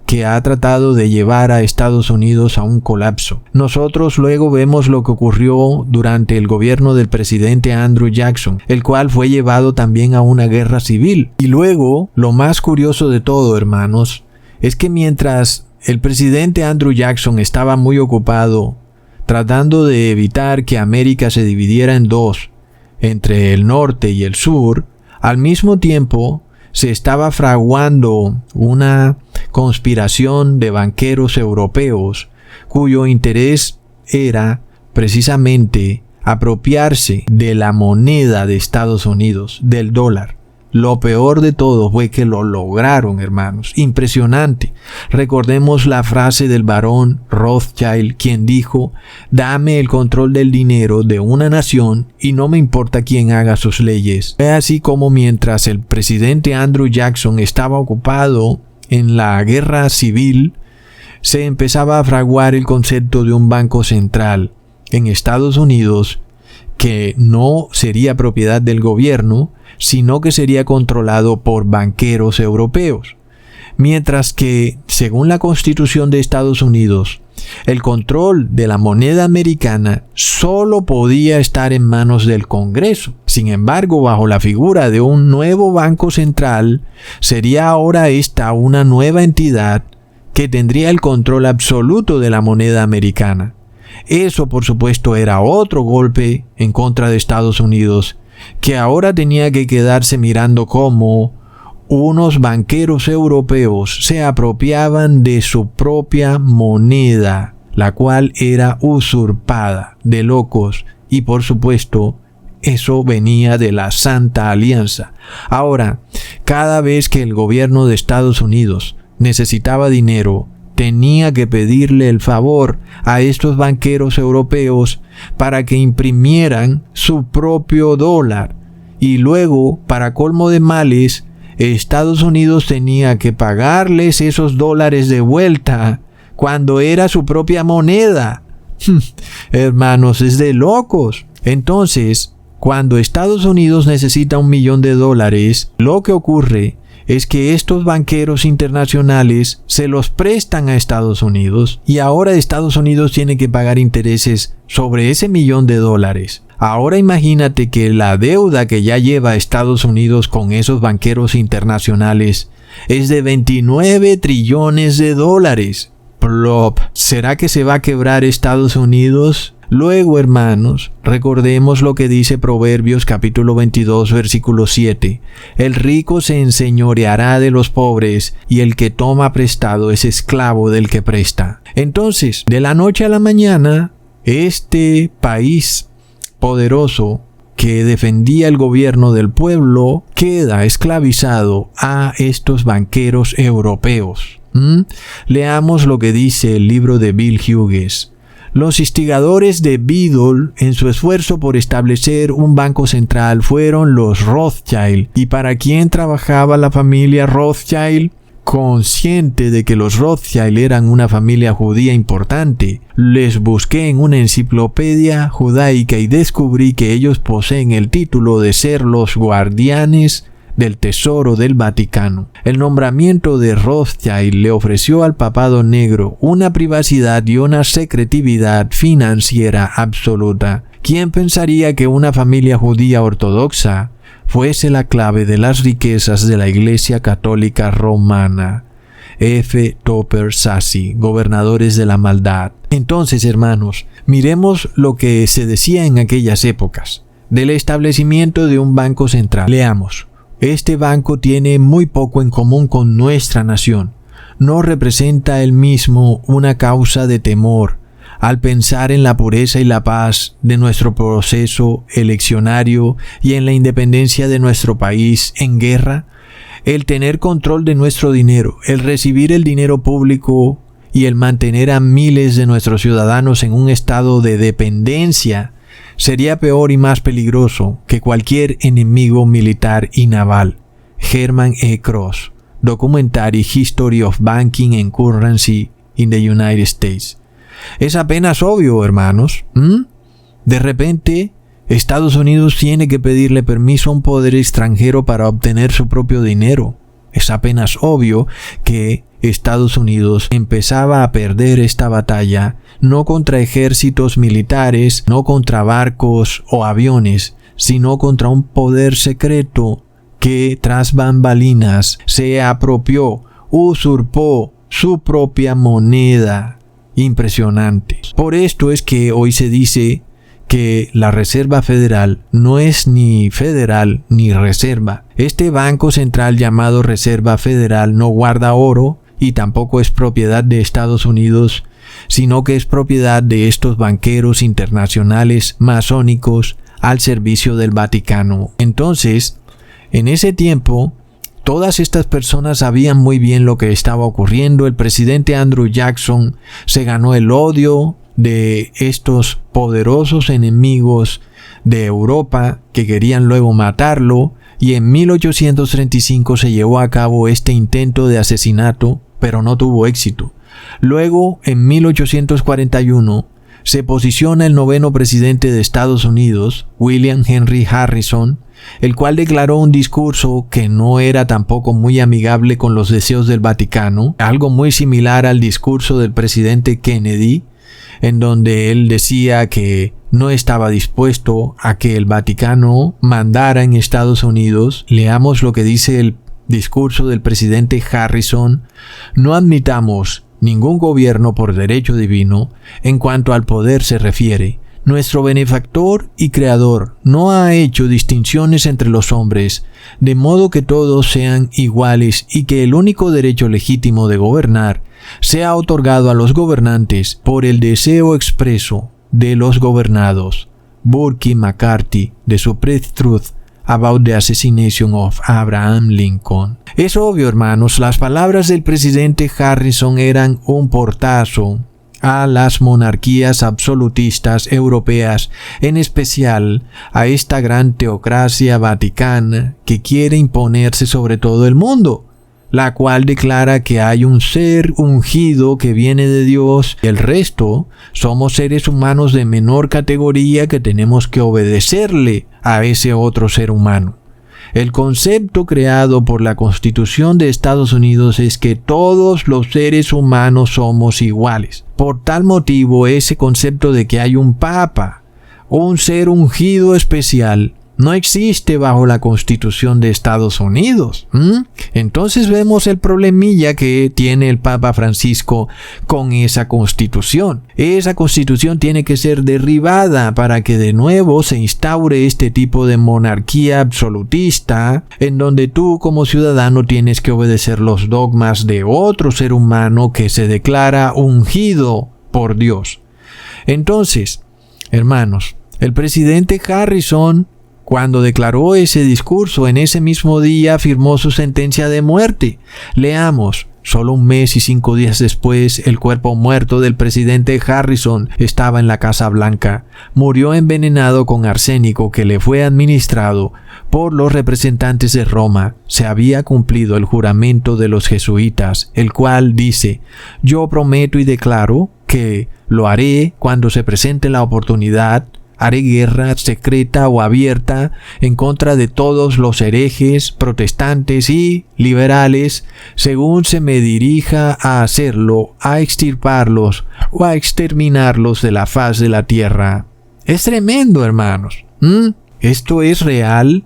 que ha tratado de llevar a Estados Unidos a un colapso. Nosotros luego vemos lo que ocurrió durante el gobierno del presidente Andrew Jackson, el cual fue llevado también a una guerra civil. Y luego, lo más curioso de todo, hermanos, es que mientras el presidente Andrew Jackson estaba muy ocupado tratando de evitar que América se dividiera en dos, entre el norte y el sur, al mismo tiempo se estaba fraguando una conspiración de banqueros europeos cuyo interés era precisamente apropiarse de la moneda de Estados Unidos, del dólar. Lo peor de todo fue que lo lograron, hermanos. Impresionante. Recordemos la frase del barón Rothschild, quien dijo: «Dame el control del dinero de una nación y no me importa quién haga sus leyes». Fue así como mientras el presidente Andrew Jackson estaba ocupado en la guerra civil, se empezaba a fraguar el concepto de un banco central en Estados Unidos que no sería propiedad del gobierno, sino que sería controlado por banqueros europeos. Mientras que, según la Constitución de Estados Unidos, el control de la moneda americana solo podía estar en manos del Congreso. Sin embargo, bajo la figura de un nuevo banco central, sería ahora esta una nueva entidad que tendría el control absoluto de la moneda americana. Eso, por supuesto, era otro golpe en contra de Estados Unidos, que ahora tenía que quedarse mirando cómo unos banqueros europeos se apropiaban de su propia moneda, la cual era usurpada. De locos. Y por supuesto, eso venía de la Santa Alianza. Ahora, Cada vez que el gobierno de Estados Unidos necesitaba dinero, tenía que pedirle el favor a estos banqueros europeos para que imprimieran su propio dólar. Y luego, para colmo de males, Estados Unidos tenía que pagarles esos dólares de vuelta cuando era su propia moneda. Hermanos, es de locos. Entonces, cuando Estados Unidos necesita $1 millón, lo que ocurre es que estos banqueros internacionales se los prestan a Estados Unidos y ahora Estados Unidos tiene que pagar intereses sobre ese $1 millón. Ahora imagínate que la deuda que ya lleva Estados Unidos con esos banqueros internacionales es de $29 trillones. Plop. ¿Será que se va a quebrar Estados Unidos? Luego, hermanos, recordemos lo que dice Proverbios capítulo 22, versículo 7. El rico se enseñoreará de los pobres, y el que toma prestado es esclavo del que presta. Entonces, de la noche a la mañana, este país poderoso que defendía el gobierno del pueblo queda esclavizado a estos banqueros europeos. Leamos lo que dice el libro de Bill Hughes. Los instigadores de Beadle en su esfuerzo por establecer un banco central fueron los Rothschild. ¿Y para quién trabajaba la familia Rothschild? Consciente de que los Rothschild eran una familia judía importante, les busqué en una enciclopedia judaica y descubrí que ellos poseen el título de ser los guardianes del tesoro del Vaticano. El nombramiento de Rothschild le ofreció al papado negro una privacidad y una secretividad financiera absoluta. ¿Quién pensaría que una familia judía ortodoxa fuese la clave de las riquezas de la Iglesia Católica Romana? F. Topper Sassi, Gobernadores de la Maldad. Entonces, hermanos, miremos lo que se decía en aquellas épocas del establecimiento de un banco central. Leamos. Este banco tiene muy poco en común con nuestra nación. No representa él mismo una causa de temor al pensar en la pureza y la paz de nuestro proceso eleccionario y en la independencia de nuestro país en guerra. El tener control de nuestro dinero, el recibir el dinero público y el mantener a miles de nuestros ciudadanos en un estado de dependencia sería peor y más peligroso que cualquier enemigo militar y naval. Herman E. Cross, Documentary History of Banking and Currency in the United States. Es apenas obvio, hermanos. De repente, Estados Unidos tiene que pedirle permiso a un poder extranjero para obtener su propio dinero. Es apenas obvio que Estados Unidos empezaba a perder esta batalla no contra ejércitos militares, no contra barcos o aviones, sino contra un poder secreto que tras bambalinas se apropió, usurpó su propia moneda. Impresionante. Por esto es que hoy se dice que la Reserva Federal no es ni federal ni reserva. Este banco central llamado Reserva Federal no guarda oro y tampoco es propiedad de Estados Unidos, sino que es propiedad de estos banqueros internacionales masónicos al servicio del Vaticano. Entonces, en ese tiempo, todas estas personas sabían muy bien lo que estaba ocurriendo. El presidente Andrew Jackson se ganó el odio de estos poderosos enemigos de Europa que querían luego matarlo, y en 1835 se llevó a cabo este intento de asesinato, pero no tuvo éxito. Luego, en 1841, se posiciona el noveno presidente de Estados Unidos, William Henry Harrison, el cual declaró un discurso que no era tampoco muy amigable con los deseos del Vaticano, algo muy similar al discurso del presidente Kennedy, en donde él decía que no estaba dispuesto a que el Vaticano mandara en Estados Unidos. Leamos lo que dice el discurso del presidente Harrison. No admitamos ningún gobierno por derecho divino en cuanto al poder se refiere. Nuestro benefactor y creador no ha hecho distinciones entre los hombres, de modo que todos sean iguales y que el único derecho legítimo de gobernar sea otorgado a los gobernantes por el deseo expreso de los gobernados. Burke y McCarthy, de Suppressed Truth, about the assassination of Abraham Lincoln. Es obvio, hermanos, las palabras del presidente Harrison eran un portazo a las monarquías absolutistas europeas, en especial a esta gran teocracia vaticana que quiere imponerse sobre todo el mundo, la cual declara que hay un ser ungido que viene de Dios y el resto somos seres humanos de menor categoría que tenemos que obedecerle a ese otro ser humano. El concepto creado por la Constitución de Estados Unidos es que todos los seres humanos somos iguales. Por tal motivo, ese concepto de que hay un papa, un ser ungido especial, no existe bajo la Constitución de Estados Unidos. Entonces vemos el problemilla que tiene el Papa Francisco con esa Constitución. Esa Constitución tiene que ser derribada para que de nuevo se instaure este tipo de monarquía absolutista en donde tú como ciudadano tienes que obedecer los dogmas de otro ser humano que se declara ungido por Dios. Entonces, hermanos, el presidente Harrison, cuando declaró ese discurso, en ese mismo día firmó su sentencia de muerte. Leamos, solo 1 mes y 5 días después, el cuerpo muerto del presidente Harrison estaba en la Casa Blanca. Murió envenenado con arsénico que le fue administrado por los representantes de Roma. Se había cumplido el juramento de los jesuitas, el cual dice: yo prometo y declaro que lo haré cuando se presente la oportunidad. Haré guerra secreta o abierta en contra de todos los herejes, protestantes y liberales, según se me dirija a hacerlo, a extirparlos o a exterminarlos de la faz de la tierra. Es tremendo, hermanos. Esto es real.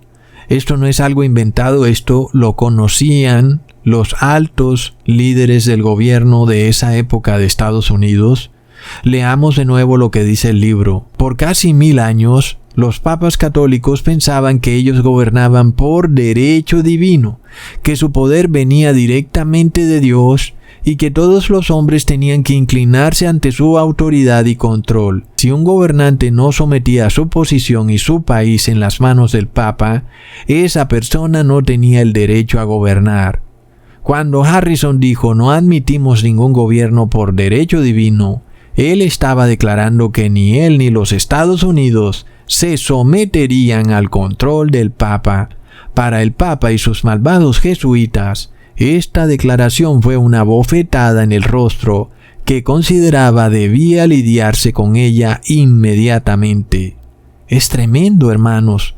Esto no es algo inventado. Esto lo conocían los altos líderes del gobierno de esa época de Estados Unidos. Leamos de nuevo lo que dice el libro. Por casi 1000 años, los papas católicos pensaban que ellos gobernaban por derecho divino, que su poder venía directamente de Dios y que todos los hombres tenían que inclinarse ante su autoridad y control. Si un gobernante no sometía su posición y su país en las manos del papa, esa persona no tenía el derecho a gobernar. Cuando Harrison dijo no admitimos ningún gobierno por derecho divino, él estaba declarando que ni él ni los Estados Unidos se someterían al control del Papa. Para el Papa y sus malvados jesuitas, esta declaración fue una bofetada en el rostro que consideraba debía lidiarse con ella inmediatamente. Es tremendo, hermanos.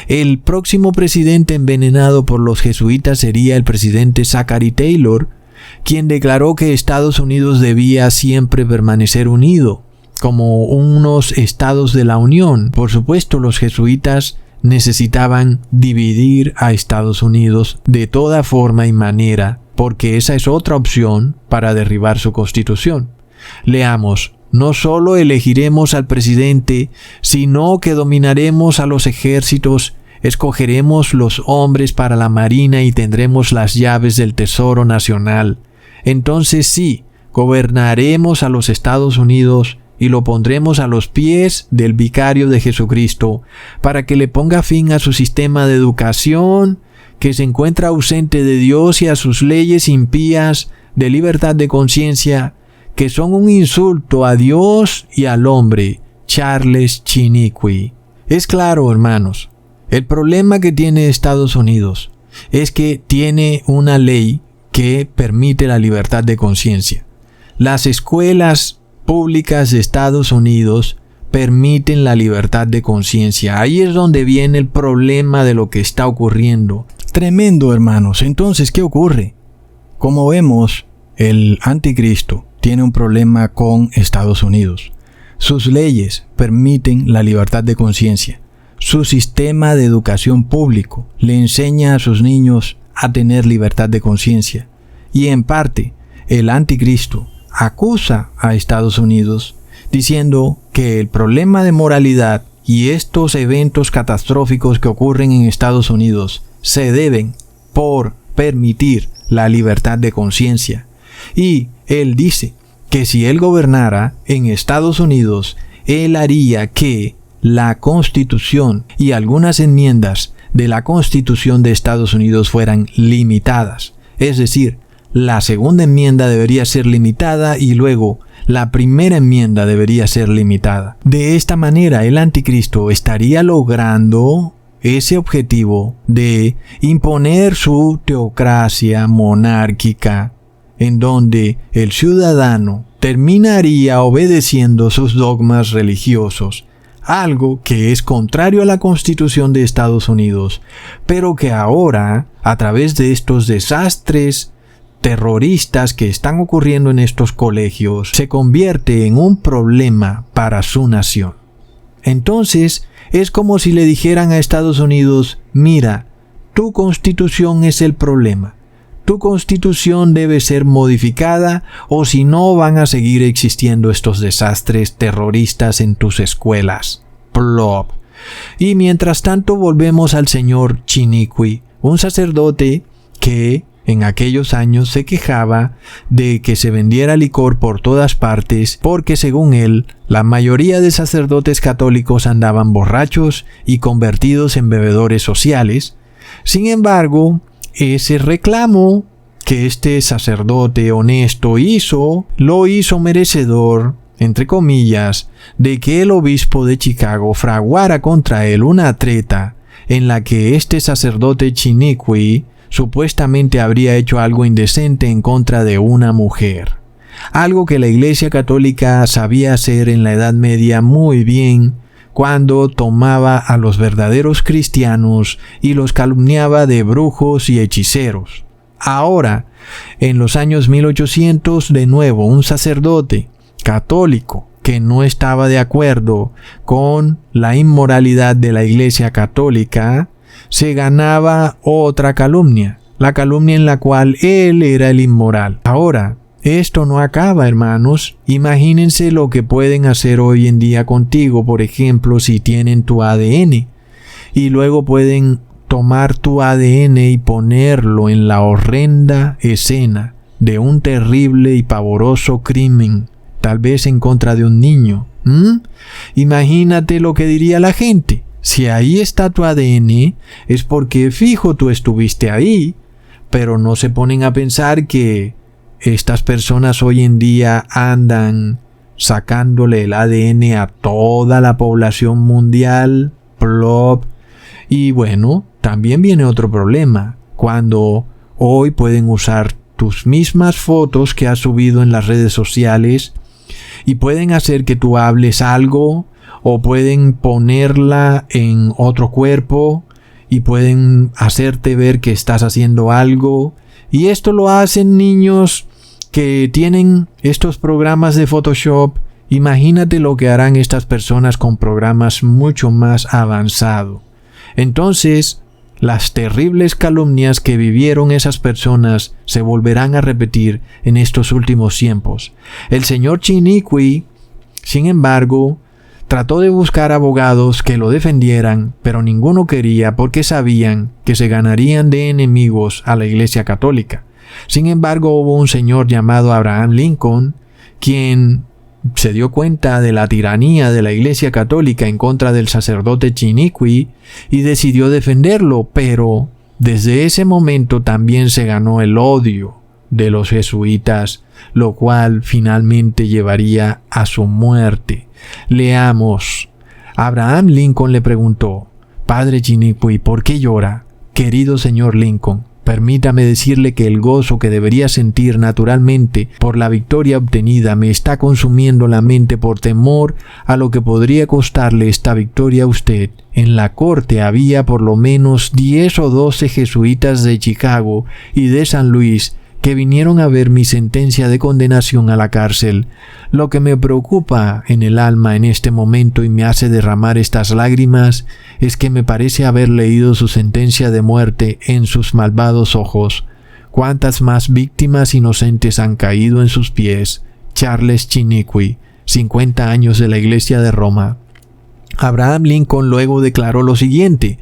El próximo presidente envenenado por los jesuitas sería el presidente Zachary Taylor, quien declaró que Estados Unidos debía siempre permanecer unido, como unos estados de la Unión. Por supuesto, los jesuitas necesitaban dividir a Estados Unidos de toda forma y manera, porque esa es otra opción para derribar su constitución. Leamos, no solo elegiremos al presidente, sino que dominaremos a los ejércitos. Escogeremos los hombres para la marina y tendremos las llaves del tesoro nacional. Entonces sí, gobernaremos a los Estados Unidos y lo pondremos a los pies del vicario de Jesucristo para que le ponga fin a su sistema de educación que se encuentra ausente de Dios y a sus leyes impías de libertad de conciencia que son un insulto a Dios y al hombre. Charles Chiniquy. Es claro, hermanos. El problema que tiene Estados Unidos es que tiene una ley que permite la libertad de conciencia. Las escuelas públicas de Estados Unidos permiten la libertad de conciencia. Ahí es donde viene el problema de lo que está ocurriendo. Tremendo, hermanos. Entonces, ¿qué ocurre? Como vemos, el anticristo tiene un problema con Estados Unidos. Sus leyes permiten la libertad de conciencia. Su sistema de educación público le enseña a sus niños a tener libertad de conciencia. Y en parte, el anticristo acusa a Estados Unidos diciendo que el problema de moralidad y estos eventos catastróficos que ocurren en Estados Unidos se deben por permitir la libertad de conciencia. Y él dice que si él gobernara en Estados Unidos, él haría que la Constitución y algunas enmiendas de la Constitución de Estados Unidos fueran limitadas. Es decir, la segunda enmienda debería ser limitada y luego la primera enmienda debería ser limitada. De esta manera, el anticristo estaría logrando ese objetivo de imponer su teocracia monárquica, en donde el ciudadano terminaría obedeciendo sus dogmas religiosos, algo que es contrario a la Constitución de Estados Unidos, pero que ahora, a través de estos desastres terroristas que están ocurriendo en estos colegios, se convierte en un problema para su nación. Entonces, es como si le dijeran a Estados Unidos: mira, tu constitución es el problema. Tu constitución debe ser modificada o si no van a seguir existiendo estos desastres terroristas en tus escuelas. Plop. Y mientras tanto volvemos al señor Chiniquy, un sacerdote que en aquellos años se quejaba de que se vendiera licor por todas partes porque, según él, la mayoría de sacerdotes católicos andaban borrachos y convertidos en bebedores sociales. Sin embargo, ese reclamo que este sacerdote honesto hizo, lo hizo merecedor, entre comillas, de que el obispo de Chicago fraguara contra él una treta en la que este sacerdote Chiniquy supuestamente habría hecho algo indecente en contra de una mujer. Algo que la Iglesia Católica sabía hacer en la Edad Media muy bien, cuando tomaba a los verdaderos cristianos y los calumniaba de brujos y hechiceros. Ahora, en los años 1800, de nuevo, un sacerdote católico que no estaba de acuerdo con la inmoralidad de la Iglesia Católica, se ganaba otra calumnia, la calumnia en la cual él era el inmoral. Ahora, esto no acaba, hermanos. Imagínense lo que pueden hacer hoy en día contigo, por ejemplo, si tienen tu ADN, y luego pueden tomar tu ADN y ponerlo en la horrenda escena de un terrible y pavoroso crimen, tal vez en contra de un niño. Imagínate lo que diría la gente. Si ahí está tu ADN, es porque fijo tú estuviste ahí, pero no se ponen a pensar que estas personas hoy en día andan sacándole el ADN a toda la población mundial. Plop. Y bueno, también viene otro problema, cuando hoy pueden usar tus mismas fotos que has subido en las redes sociales y pueden hacer que tú hables algo, o pueden ponerla en otro cuerpo y pueden hacerte ver que estás haciendo algo. Y esto lo hacen niños que tienen estos programas de Photoshop. Imagínate lo que harán estas personas con programas mucho más avanzados. Entonces, las terribles calumnias que vivieron esas personas se volverán a repetir en estos últimos tiempos. El señor Chiniquy, sin embargo, trató de buscar abogados que lo defendieran, pero ninguno quería porque sabían que se ganarían de enemigos a la Iglesia Católica. Sin embargo, hubo un señor llamado Abraham Lincoln, quien se dio cuenta de la tiranía de la Iglesia Católica en contra del sacerdote Chiniquy y decidió defenderlo, pero desde ese momento también se ganó el odio de los jesuitas, lo cual finalmente llevaría a su muerte. Leamos. Abraham Lincoln le preguntó: Padre Chiniquy, ¿por qué llora? Querido señor Lincoln, permítame decirle que el gozo que debería sentir naturalmente por la victoria obtenida me está consumiendo la mente por temor a lo que podría costarle esta victoria a usted. En la corte había por lo menos 10 o 12 jesuitas de Chicago y de San Luis que vinieron a ver mi sentencia de condenación a la cárcel. Lo que me preocupa en el alma en este momento y me hace derramar estas lágrimas es que me parece haber leído su sentencia de muerte en sus malvados ojos. ¿Cuántas más víctimas inocentes han caído en sus pies? Charles Chiniquy, 50 años de la Iglesia de Roma. Abraham Lincoln luego declaró lo siguiente: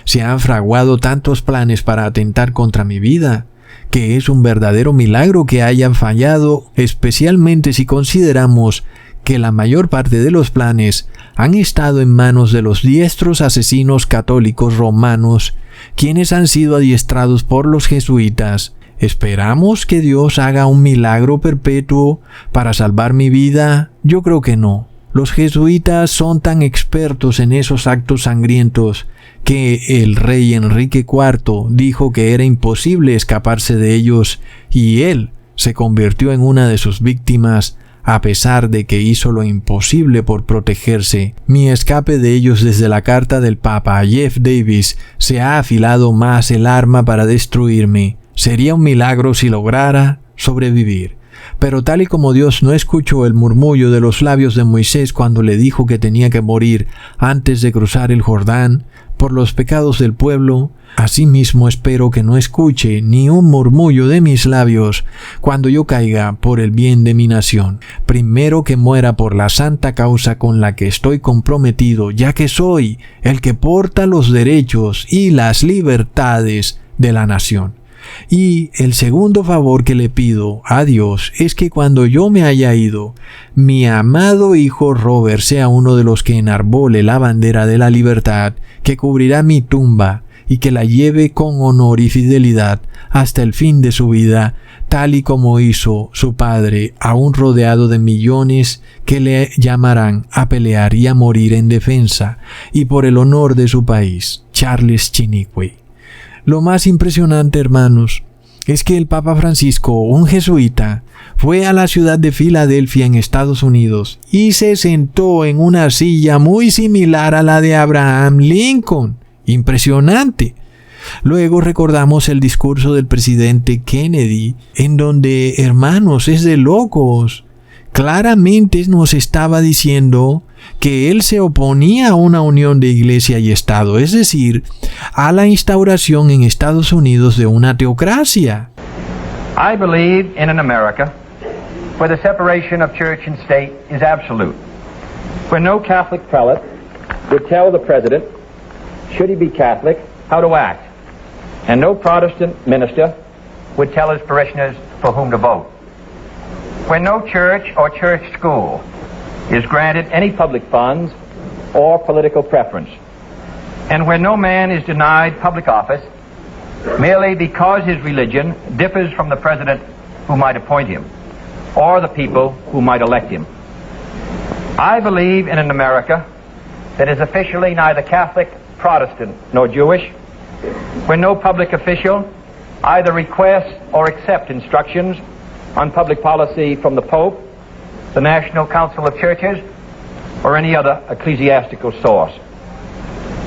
se han fraguado tantos planes para atentar contra mi vida, que es un verdadero milagro que hayan fallado, especialmente si consideramos que la mayor parte de los planes han estado en manos de los diestros asesinos católicos romanos, quienes han sido adiestrados por los jesuitas. ¿Esperamos que Dios haga un milagro perpetuo para salvar mi vida? Yo creo que no. Los jesuitas son tan expertos en esos actos sangrientos que el rey Enrique IV dijo que era imposible escaparse de ellos, y él se convirtió en una de sus víctimas a pesar de que hizo lo imposible por protegerse. Mi escape de ellos desde la carta del Papa Jeff Davis se ha afilado más el arma para destruirme. Sería un milagro si lograra sobrevivir. Pero tal y como Dios no escuchó el murmullo de los labios de Moisés cuando le dijo que tenía que morir antes de cruzar el Jordán por los pecados del pueblo, asimismo espero que no escuche ni un murmullo de mis labios cuando yo caiga por el bien de mi nación. Primero que muera por la santa causa con la que estoy comprometido, ya que soy el que porta los derechos y las libertades de la nación. Y el segundo favor que le pido a Dios es que cuando yo me haya ido, mi amado hijo Robert sea uno de los que enarbole la bandera de la libertad que cubrirá mi tumba y que la lleve con honor y fidelidad hasta el fin de su vida, tal y como hizo su padre, aún rodeado de millones que le llamarán a pelear y a morir en defensa y por el honor de su país, Charles Chiniquy. Lo más impresionante, hermanos, es que el Papa Francisco, un jesuita, fue a la ciudad de Filadelfia en Estados Unidos y se sentó en una silla muy similar a la de Abraham Lincoln. Impresionante. Luego recordamos el discurso del presidente Kennedy, en donde, hermanos, es de locos. Claramente nos estaba diciendo que él se oponía a una unión de iglesia y Estado, es decir, a la instauración en Estados Unidos de una teocracia. I believe in an America where the separation of church and state is absolute, where no Catholic prelate would tell the president, should he be Catholic, how to act, and no Protestant minister would tell his parishioners for whom to vote, where no church or church school is granted any public funds or political preference, and where no man is denied public office merely because his religion differs from the president who might appoint him or the people who might elect him. I believe in an America that is officially neither Catholic, Protestant, nor Jewish, where no public official either requests or accepts instructions on public policy from the Pope, the National Council of Churches, or any other ecclesiastical source,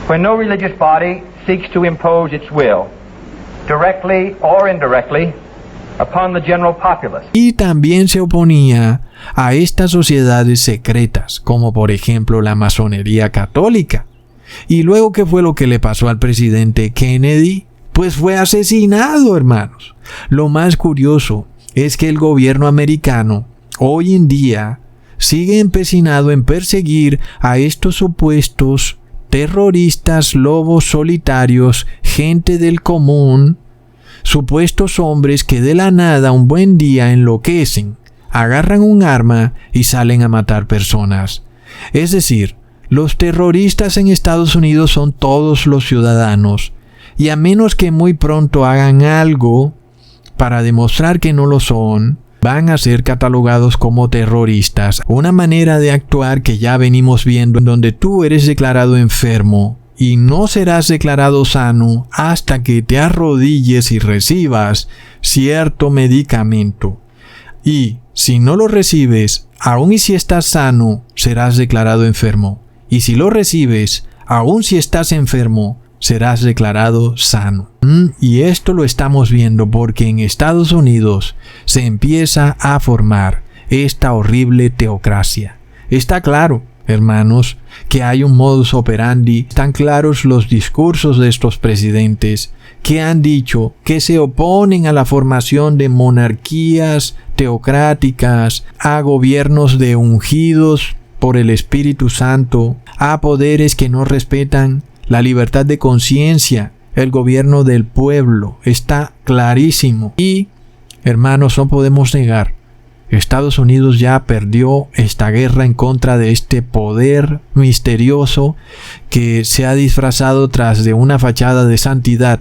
where no religious body seeks to impose its will, directly or indirectly, upon the general populace. Y también se oponía a estas sociedades secretas, como por ejemplo la masonería católica. Y luego, ¿qué fue lo que le pasó al presidente Kennedy? Pues fue asesinado, hermanos. Lo más curioso es que el gobierno americano hoy en día sigue empecinado en perseguir a estos supuestos terroristas, lobos solitarios, gente del común, supuestos hombres que de la nada un buen día enloquecen, agarran un arma y salen a matar personas. Es decir, los terroristas en Estados Unidos son todos los ciudadanos, y a menos que muy pronto hagan algo para demostrar que no lo son, van a ser catalogados como terroristas. Una manera de actuar que ya venimos viendo, en donde tú eres declarado enfermo y no serás declarado sano hasta que te arrodilles y recibas cierto medicamento. Y si no lo recibes, aun y si estás sano, serás declarado enfermo. Y si lo recibes, aun si estás enfermo, serás declarado sano. Y esto lo estamos viendo porque en Estados Unidos se empieza a formar esta horrible teocracia. Está claro, hermanos, que hay un modus operandi. Están claros los discursos de estos presidentes que han dicho que se oponen a la formación de monarquías teocráticas, a gobiernos de ungidos por el Espíritu Santo, a poderes que no respetan la libertad de conciencia, el gobierno del pueblo. Está clarísimo. Y, hermanos, no podemos negar Estados Unidos ya perdió esta guerra en contra de este poder misterioso que se ha disfrazado tras de una fachada de santidad.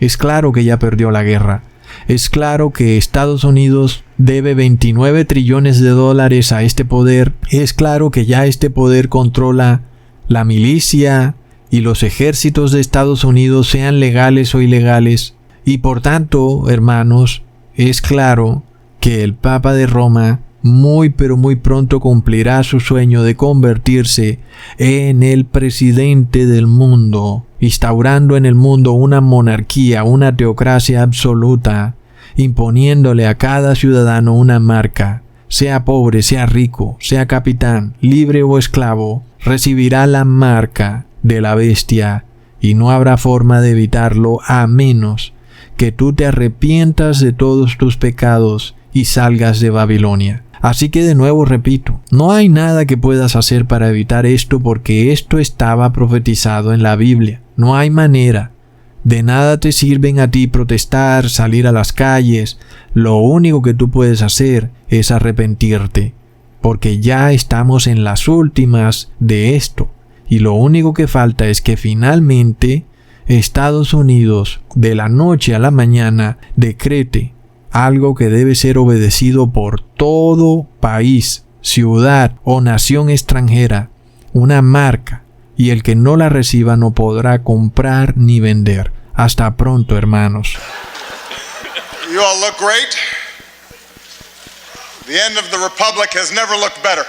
Es claro que ya perdió la guerra. Es claro que Estados Unidos debe 29 trillones de dólares a este poder. Es claro que ya este poder controla la milicia y los ejércitos de Estados Unidos, sean legales o ilegales. Y por tanto, hermanos, es claro que el Papa de Roma muy pero muy pronto cumplirá su sueño de convertirse en el presidente del mundo, instaurando en el mundo una monarquía, una teocracia absoluta, imponiéndole a cada ciudadano una marca, sea pobre, sea rico, sea capitán, libre o esclavo, recibirá la marca de la bestia y no habrá forma de evitarlo a menos que tú te arrepientas de todos tus pecados y salgas de Babilonia. Así que de nuevo repito, no hay nada que puedas hacer para evitar esto porque esto estaba profetizado en la Biblia. No hay manera. De nada te sirven a ti protestar, salir a las calles. Lo único que tú puedes hacer es arrepentirte, porque ya estamos en las últimas de esto. Y lo único que falta es que finalmente Estados Unidos, de la noche a la mañana, decrete algo que debe ser obedecido por todo país, ciudad o nación extranjera, una marca, y el que no la reciba no podrá comprar ni vender. Hasta pronto, hermanos. You all look great. The end of the republic has never looked better.